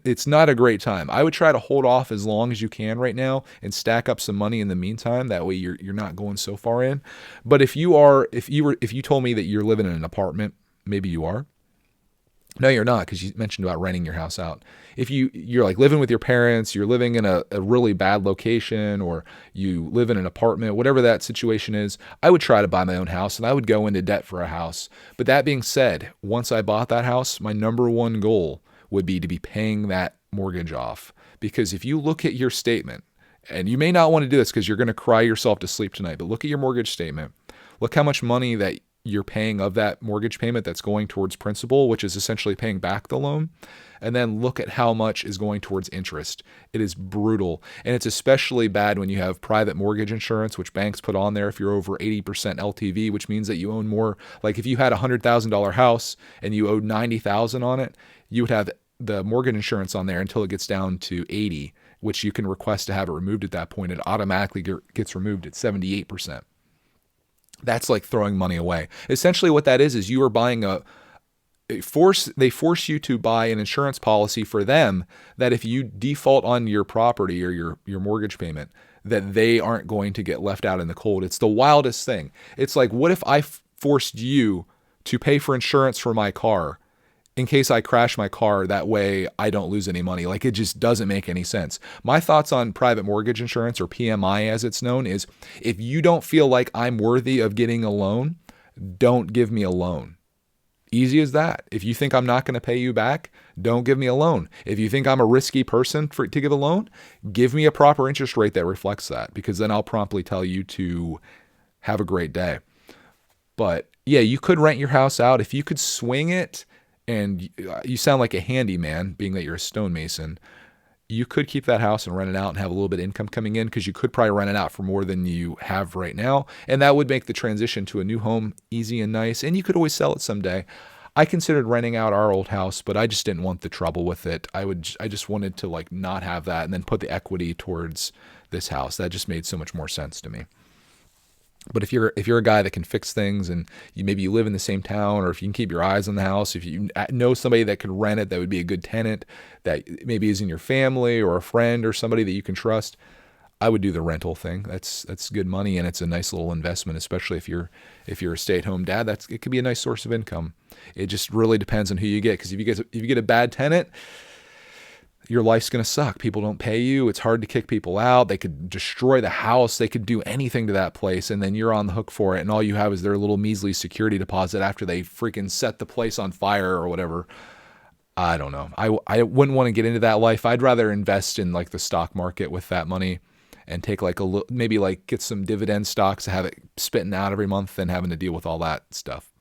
It's not a great time. I would try to hold off as long as you can right now and stack up some money in the meantime. That way you're not going so far in. But if you told me that you're living in an apartment, maybe you are. No, you're not, because you mentioned about renting your house out. If you're like living with your parents, you're living in a really bad location, or you live in an apartment, whatever that situation is, I would try to buy my own house and I would go into debt for a house. But that being said, once I bought that house, my number one goal would be to be paying that mortgage off. Because if you look at your statement, and you may not want to do this because you're going to cry yourself to sleep tonight, but look at your mortgage statement. Look how much money that you're paying of that mortgage payment that's going towards principal, which is essentially paying back the loan. And then look at how much is going towards interest. It is brutal. And it's especially bad when you have private mortgage insurance, which banks put on there if you're over 80% LTV, which means that you own more. Like if you had a $100,000 house and you owed $90,000 on it, you would have the mortgage insurance on there until it gets down to 80, which you can request to have it removed at that point. It automatically gets removed at 78%. That's like throwing money away. Essentially what that is you are buying they force you to buy an insurance policy for them that if you default on your property or your mortgage payment, that they aren't going to get left out in the cold. It's the wildest thing. It's like, what if I forced you to pay for insurance for my car in case I crash my car? That way I don't lose any money. Like, it just doesn't make any sense. My thoughts on private mortgage insurance, or PMI as it's known, is if you don't feel like I'm worthy of getting a loan, don't give me a loan. Easy as that. If you think I'm not going to pay you back, don't give me a loan. If you think I'm a risky person to give a loan, give me a proper interest rate that reflects that, because then I'll promptly tell you to have a great day. But yeah, you could rent your house out. If you could swing it, and you sound like a handyman, being that you're a stonemason, you could keep that house and rent it out and have a little bit of income coming in, because you could probably rent it out for more than you have right now. And that would make the transition to a new home easy and nice. And you could always sell it someday. I considered renting out our old house, but I just didn't want the trouble with it. I just wanted to like not have that and then put the equity towards this house. That just made so much more sense to me. But if you're a guy that can fix things, and maybe you live in the same town, or if you can keep your eyes on the house, if you know somebody that could rent it, that would be a good tenant that maybe is in your family or a friend or somebody that you can trust, I would do the rental thing. That's good money, and it's a nice little investment, especially if you're a stay-at-home dad. It could be a nice source of income. It just really depends on who you get, because if you get a bad tenant, your life's going to suck. People don't pay you. It's hard to kick people out. They could destroy the house. They could do anything to that place, and then you're on the hook for it. And all you have is their little measly security deposit after they freaking set the place on fire or whatever. I don't know. I wouldn't want to get into that life. I'd rather invest in like the stock market with that money and take like maybe like get some dividend stocks to have it spitting out every month than having to deal with all that stuff.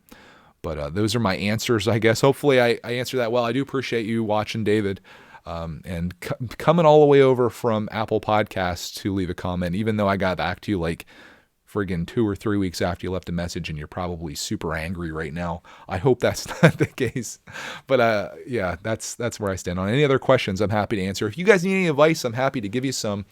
But those are my answers, I guess. Hopefully I answered that well. I do appreciate you watching, David. And coming all the way over from Apple Podcasts to leave a comment, even though I got back to you like friggin' 2 or 3 weeks after you left a message, and you're probably super angry right now. I hope that's not the case. But yeah, that's where I stand on it. Any other questions, I'm happy to answer. If you guys need any advice, I'm happy to give you some.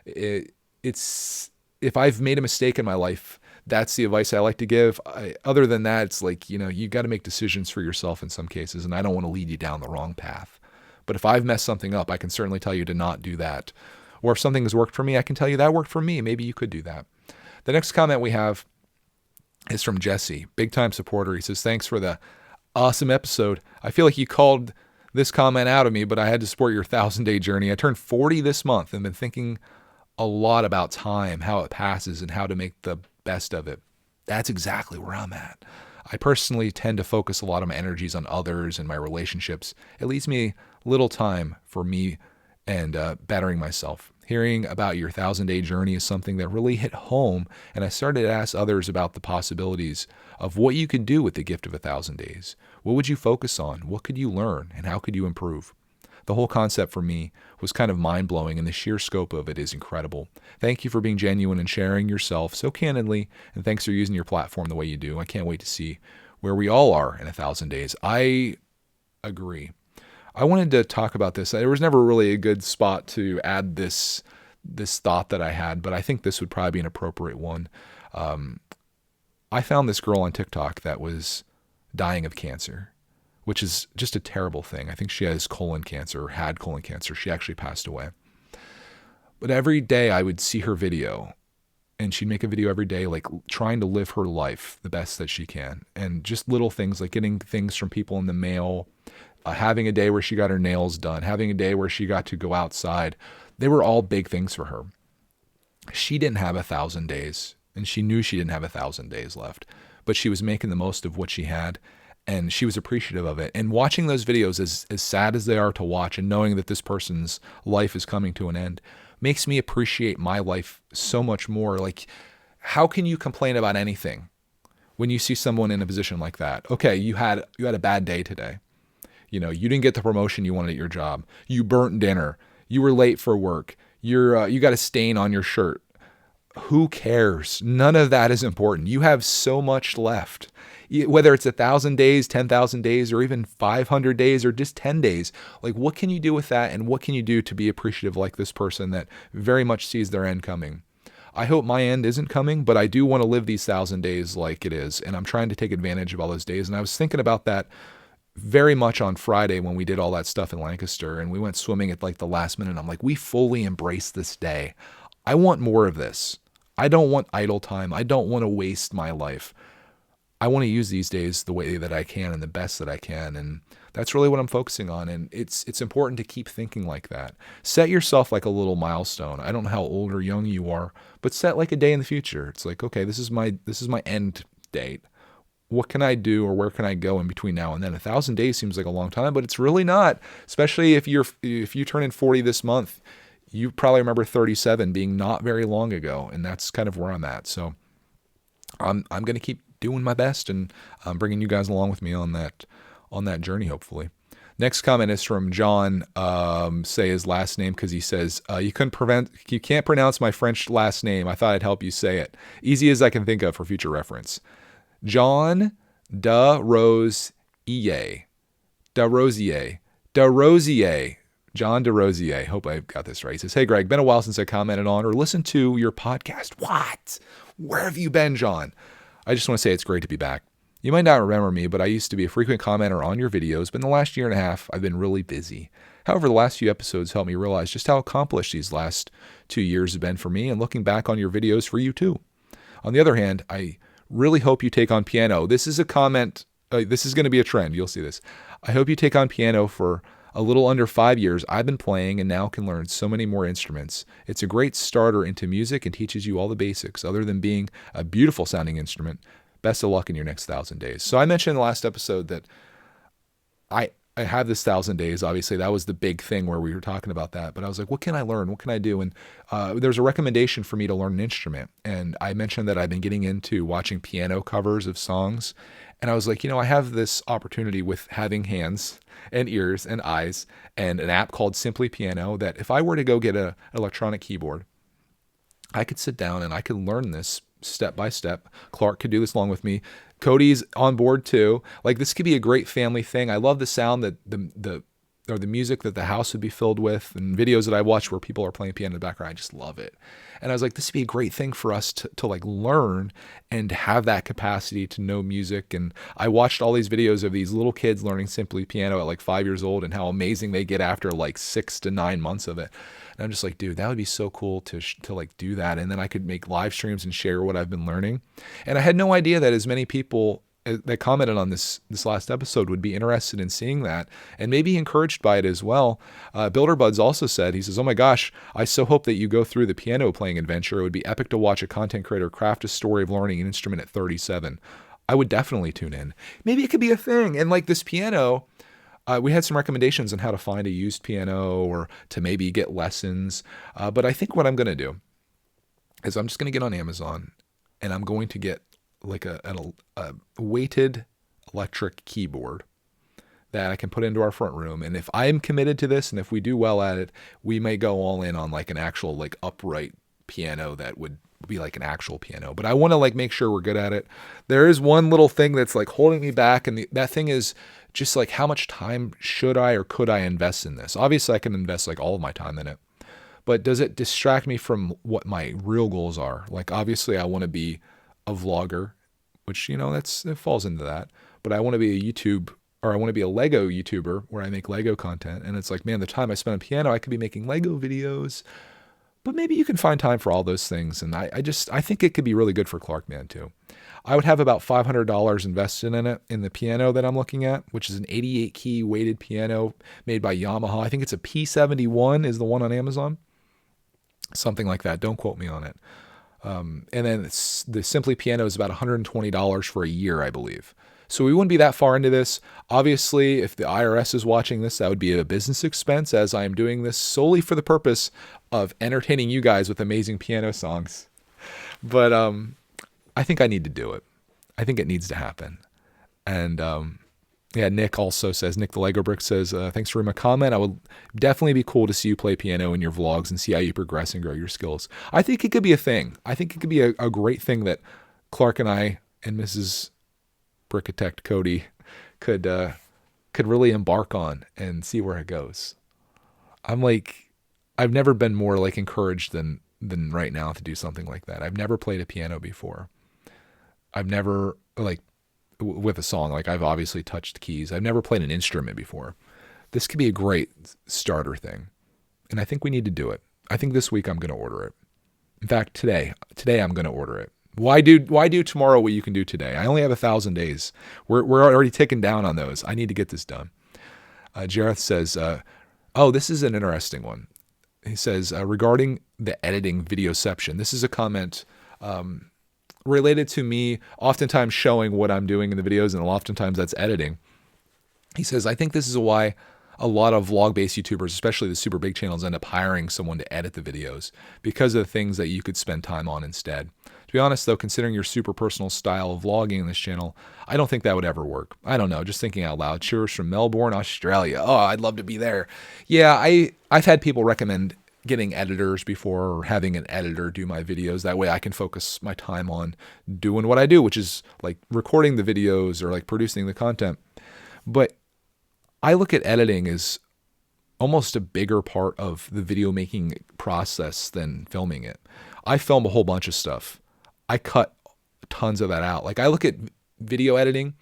It's if I've made a mistake in my life, that's the advice I like to give. Other than that, it's like, you got to make decisions for yourself in some cases, and I don't want to lead you down the wrong path. But if I've messed something up, I can certainly tell you to not do that. Or if something has worked for me, I can tell you that worked for me. Maybe you could do that. The next comment we have is from Jesse, big time supporter. He says, thanks for the awesome episode. I feel like you called this comment out of me, but I had to support your 1,000-day journey. I turned 40 this month and been thinking a lot about time, how it passes, and how to make the best of it. That's exactly where I'm at. I personally tend to focus a lot of my energies on others and my relationships. It leaves me little time for me and bettering myself. Hearing about your 1,000-day journey is something that really hit home, and I started to ask others about the possibilities of what you could do with the gift of 1,000 days. What would you focus on? What could you learn? And how could you improve? The whole concept for me was kind of mind-blowing, and the sheer scope of it is incredible. Thank you for being genuine and sharing yourself so candidly, and thanks for using your platform the way you do. I can't wait to see where we all are in 1,000 days. I agree. I wanted to talk about this. There was never really a good spot to add this thought that I had, but I think this would probably be an appropriate one. I found this girl on TikTok that was dying of cancer, which is just a terrible thing. I think she has colon cancer or had colon cancer. She actually passed away. But every day I would see her video, and she'd make a video every day, like trying to live her life the best that she can. And just little things like getting things from people in the mail, having a day where she got her nails done, having a day where she got to go outside. They were all big things for her. She didn't have 1,000 days, and she knew she didn't have 1,000 days left, but she was making the most of what she had, and she was appreciative of it. And watching those videos, as sad as they are to watch, and knowing that this person's life is coming to an end, makes me appreciate my life so much more. Like, how can you complain about anything when you see someone in a position like that? Okay, you had a bad day today. You didn't get the promotion you wanted at your job. You burnt dinner. You were late for work. You got a stain on your shirt. Who cares? None of that is important. You have so much left. Whether it's 1,000 days, 10,000 days, or even 500 days, or just 10 days. Like, what can you do with that? And what can you do to be appreciative like this person that very much sees their end coming? I hope my end isn't coming, but I do want to live these 1,000 days like it is. And I'm trying to take advantage of all those days. And I was thinking about that very much on Friday when we did all that stuff in Lancaster, and we went swimming at like the last minute. I'm like, we fully embraced this day. I want more of this. I don't want idle time. I don't want to waste my life. I want to use these days the way that I can and the best that I can. And that's really what I'm focusing on. And it's important to keep thinking like that. Set yourself like a little milestone. I don't know how old or young you are, but set like a day in the future. It's like, okay, this is my end date. What can I do, or where can I go in between now and then? 1,000 days seems like a long time, but it's really not. Especially if you turn in 40 this month, you probably remember 37 being not very long ago, and that's kind of where I'm at. So I'm going to keep doing my best, and I'm bringing you guys along with me on that journey, hopefully. Next comment is from John. Say his last name because he says you can't pronounce my French last name. I thought I'd help you say it. Easy as I can think of for future reference. John DeRosier. John DeRosier. Hope I got this right. He says, "Hey, Greg, been a while since I commented on or listened to your podcast." What? Where have you been, John? I just want to say it's great to be back. You might not remember me, but I used to be a frequent commenter on your videos, but in the last year and a half, I've been really busy. However, the last few episodes helped me realize just how accomplished these last 2 years have been for me, and looking back on your videos for you too. On the other hand, I really hope you take on piano. This is a comment. This is going to be a trend. You'll see this. I hope you take on piano for a little under 5 years. I've been playing and now can learn so many more instruments. It's a great starter into music and teaches you all the basics other than being a beautiful sounding instrument. Best of luck in your next 1,000 days. So I mentioned in the last episode that I have this 1,000 days. Obviously, that was the big thing where we were talking about that. But I was like, what can I learn? What can I do? And there's a recommendation for me to learn an instrument. And I mentioned that I've been getting into watching piano covers of songs. And I was like, I have this opportunity with having hands and ears and eyes and an app called Simply Piano that if I were to go get an electronic keyboard, I could sit down and I could learn this step by step. Clark could do this along with me. Cody's on board too. Like, this could be a great family thing. I love the sound that the music that the house would be filled with, and videos that I watch where people are playing piano in the background. I just love it. And I was like, this would be a great thing for us to like learn and have that capacity to know music. And I watched all these videos of these little kids learning Simply Piano at like 5 years old and how amazing they get after like 6 to 9 months of it. And I'm just like, dude, that would be so cool to like do that. And then I could make live streams and share what I've been learning. And I had no idea that as many people that commented on this last episode would be interested in seeing that and maybe encouraged by it as well. Builderbuds also said, he says, "Oh my gosh, I so hope that you go through the piano playing adventure. It would be epic to watch a content creator craft a story of learning an instrument at 37. I would definitely tune in." Maybe it could be a thing. And like this piano, We had some recommendations on how to find a used piano or to maybe get lessons. But I think what I'm going to do is I'm just going to get on Amazon and I'm going to get like a weighted electric keyboard that I can put into our front room. And if I'm committed to this and if we do well at it, we may go all in on like an actual like upright piano that would be like an actual piano. But I want to like make sure we're good at it. There is one little thing that's like holding me back, and that thing is just like how much time should I or could I invest in this? Obviously I can invest like all of my time in it. But does it distract me from what my real goals are? Like obviously I want to be a vlogger, which it falls into that. But I want to be a YouTube, or I want to be a Lego YouTuber where I make Lego content. And it's like, man, the time I spend on piano, I could be making Lego videos. But maybe you can find time for all those things. And I think it could be really good for Clark Man too. I would have about $500 invested in it, in the piano that I'm looking at, which is an 88 key weighted piano made by Yamaha. I think it's a P71 is the one on Amazon. Something like that. Don't quote me on it. And then the Simply piano is about $120 for a year, I believe. So we wouldn't be that far into this. Obviously, if the IRS is watching this, that would be a business expense, as I am doing this solely for the purpose of entertaining you guys with amazing piano songs. But I think I need to do it. I think it needs to happen. And Nick also says, Nick the Lego Brick says, thanks for my comment. I would definitely be cool to see you play piano in your vlogs and see how you progress and grow your skills. I think it could be a thing. I think it could be a great thing that Clark and I and Mrs. Brickitect Cody could really embark on and see where it goes. I've never been more like encouraged than right now to do something like that. I've never played a piano before. I've never with a song, like I've obviously touched keys. I've never played an instrument before. This could be a great starter thing. And I think we need to do it. I think this week I'm going to order it. In fact, today I'm going to order it. Why do tomorrow what you can do today? I only have 1,000 days. We're already ticking down on those. I need to get this done. Jareth says, this is an interesting one. He says, regarding the editing videoception, this is a comment related to me oftentimes showing what I'm doing in the videos, and oftentimes that's editing. He says, I think this is why a lot of vlog-based YouTubers, especially the super big channels, end up hiring someone to edit the videos because of the things that you could spend time on instead. To be honest, though, considering your super personal style of vlogging in this channel, I don't think that would ever work. I don't know, just thinking out loud. Cheers from Melbourne, Australia. Oh, I'd love to be there. Yeah, I've had people recommend getting editors before, or having an editor do my videos. That way I can focus my time on doing what I do, which is like recording the videos or like producing the content. But I look at editing as almost a bigger part of the video making process than filming it. I film a whole bunch of stuff. I cut tons of that out. Like I look at video editing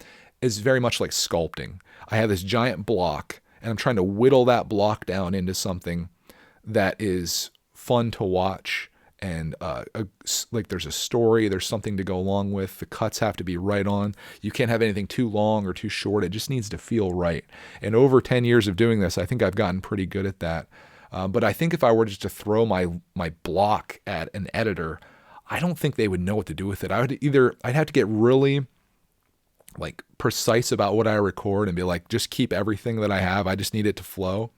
as very much like sculpting. I have this giant block and I'm trying to whittle that block down into something that is fun to watch, and like there's a story, there's something to go along with. The cuts have to be right on. You can't have anything too long or too short. It just needs to feel right. And over 10 years of doing this, I think I've gotten pretty good at that. But I think if I were just to throw my block at an editor, I don't think they would know what to do with it. I'd have to get really like precise about what I record and be like, just keep everything that I have. I just need it to flow.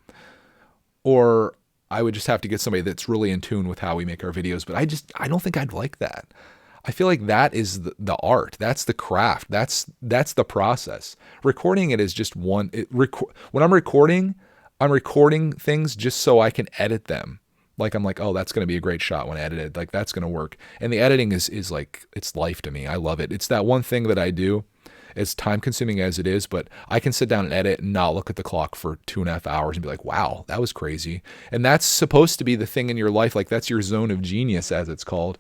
Or I would just have to get somebody that's really in tune with how we make our videos. But I don't think I'd like that. I feel like that is the art. That's the craft. That's the process. Recording it is just one. When I'm recording things just so I can edit them. Like I'm like, oh, that's going to be a great shot when edited. Like that's going to work. And the editing is like, it's life to me. I love it. It's that one thing that I do. It's time consuming as it is, but I can sit down and edit and not look at the clock for 2.5 hours and be like, wow, that was crazy. And that's supposed to be the thing in your life. Like that's your zone of genius, as it's called,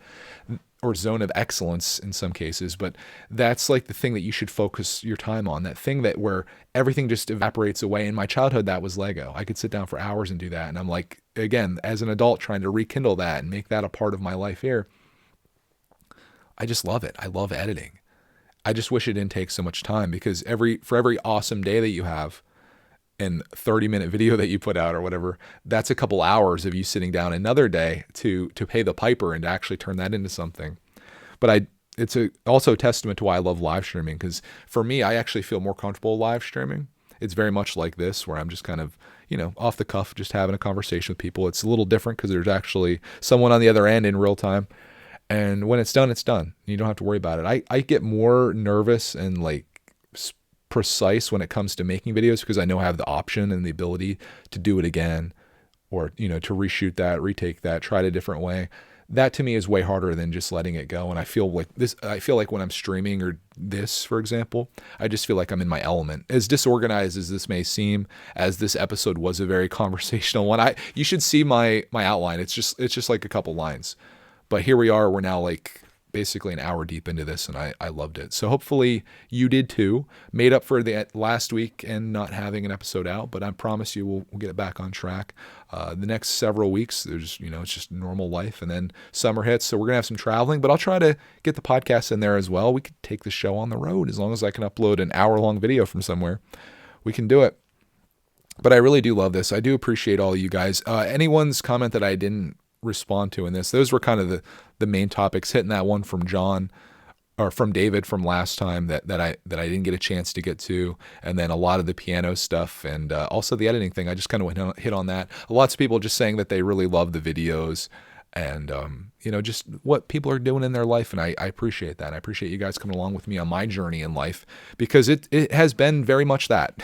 or zone of excellence in some cases. But that's like the thing that you should focus your time on, that thing that where everything just evaporates away. In my childhood, that was Lego. I could sit down for hours and do that. And I'm like, again, as an adult trying to rekindle that and make that a part of my life here. I just love it. I love editing. I just wish it didn't take so much time, because for every awesome day that you have and 30-minute video that you put out or whatever, that's a couple hours of you sitting down another day to pay the piper and to actually turn that into something. But it's also a testament to why I love live streaming, because for me, I actually feel more comfortable live streaming. it's very much like this, where I'm just kind of, off the cuff, just having a conversation with people. It's a little different because there's actually someone on the other end in real time. And when it's done, it's done. You don't have to worry about it. I get more nervous and like precise when it comes to making videos because I know I have the option and the ability to do it again, or, to reshoot that, retake that, try it a different way. That to me is way harder than just letting it go. And I feel like when I'm streaming or this, for example, I just feel like I'm in my element. As disorganized as this may seem, as this episode was a very conversational one, you should see my outline. It's just like a couple lines. But here we are, we're now like basically an hour deep into this, and I loved it. So hopefully you did too. Made up for the last week and not having an episode out, but I promise you we'll get it back on track. The next several weeks, there's, it's just normal life, and then summer hits, so we're going to have some traveling, but I'll try to get the podcast in there as well. We could take the show on the road as long as I can upload an hour-long video from somewhere. We can do it. But I really do love this. I do appreciate all of you guys. Anyone's comment that I didn't respond to in this, those were kind of the main topics, hitting that one from John or from David from last time that I didn't get a chance to get to, and then a lot of the piano stuff, and also the editing thing. I just kind of hit on that. Lots of people just saying that they really love the videos, and just what people are doing in their life, and I appreciate that. I appreciate you guys coming along with me on my journey in life, because it has been very much that.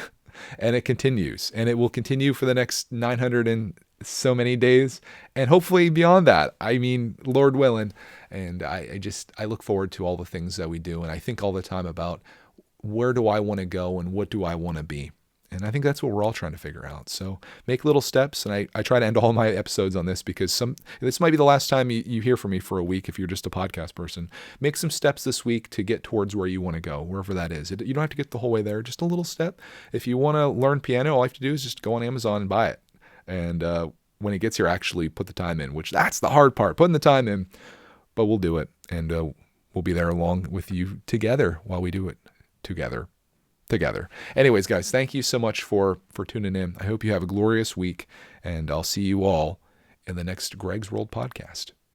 And it continues, and it will continue for the next 900 and so many days, and hopefully beyond that. I mean, Lord willing. And I look forward to all the things that we do, and I think all the time about where do I want to go and what do I want to be. And I think that's what we're all trying to figure out. So make little steps, and I try to end all my episodes on this because this might be the last time you hear from me for a week if you're just a podcast person. Make some steps this week to get towards where you want to go, wherever that is. You don't have to get the whole way there, just a little step. If you want to learn piano, all you have to do is just go on Amazon and buy it. And when it gets here, actually put the time in, which that's the hard part, putting the time in. But we'll do it, and we'll be there along with you together while we do it together. Anyways, guys, thank you so much for tuning in. I hope you have a glorious week, and I'll see you all in the next Greg's World podcast.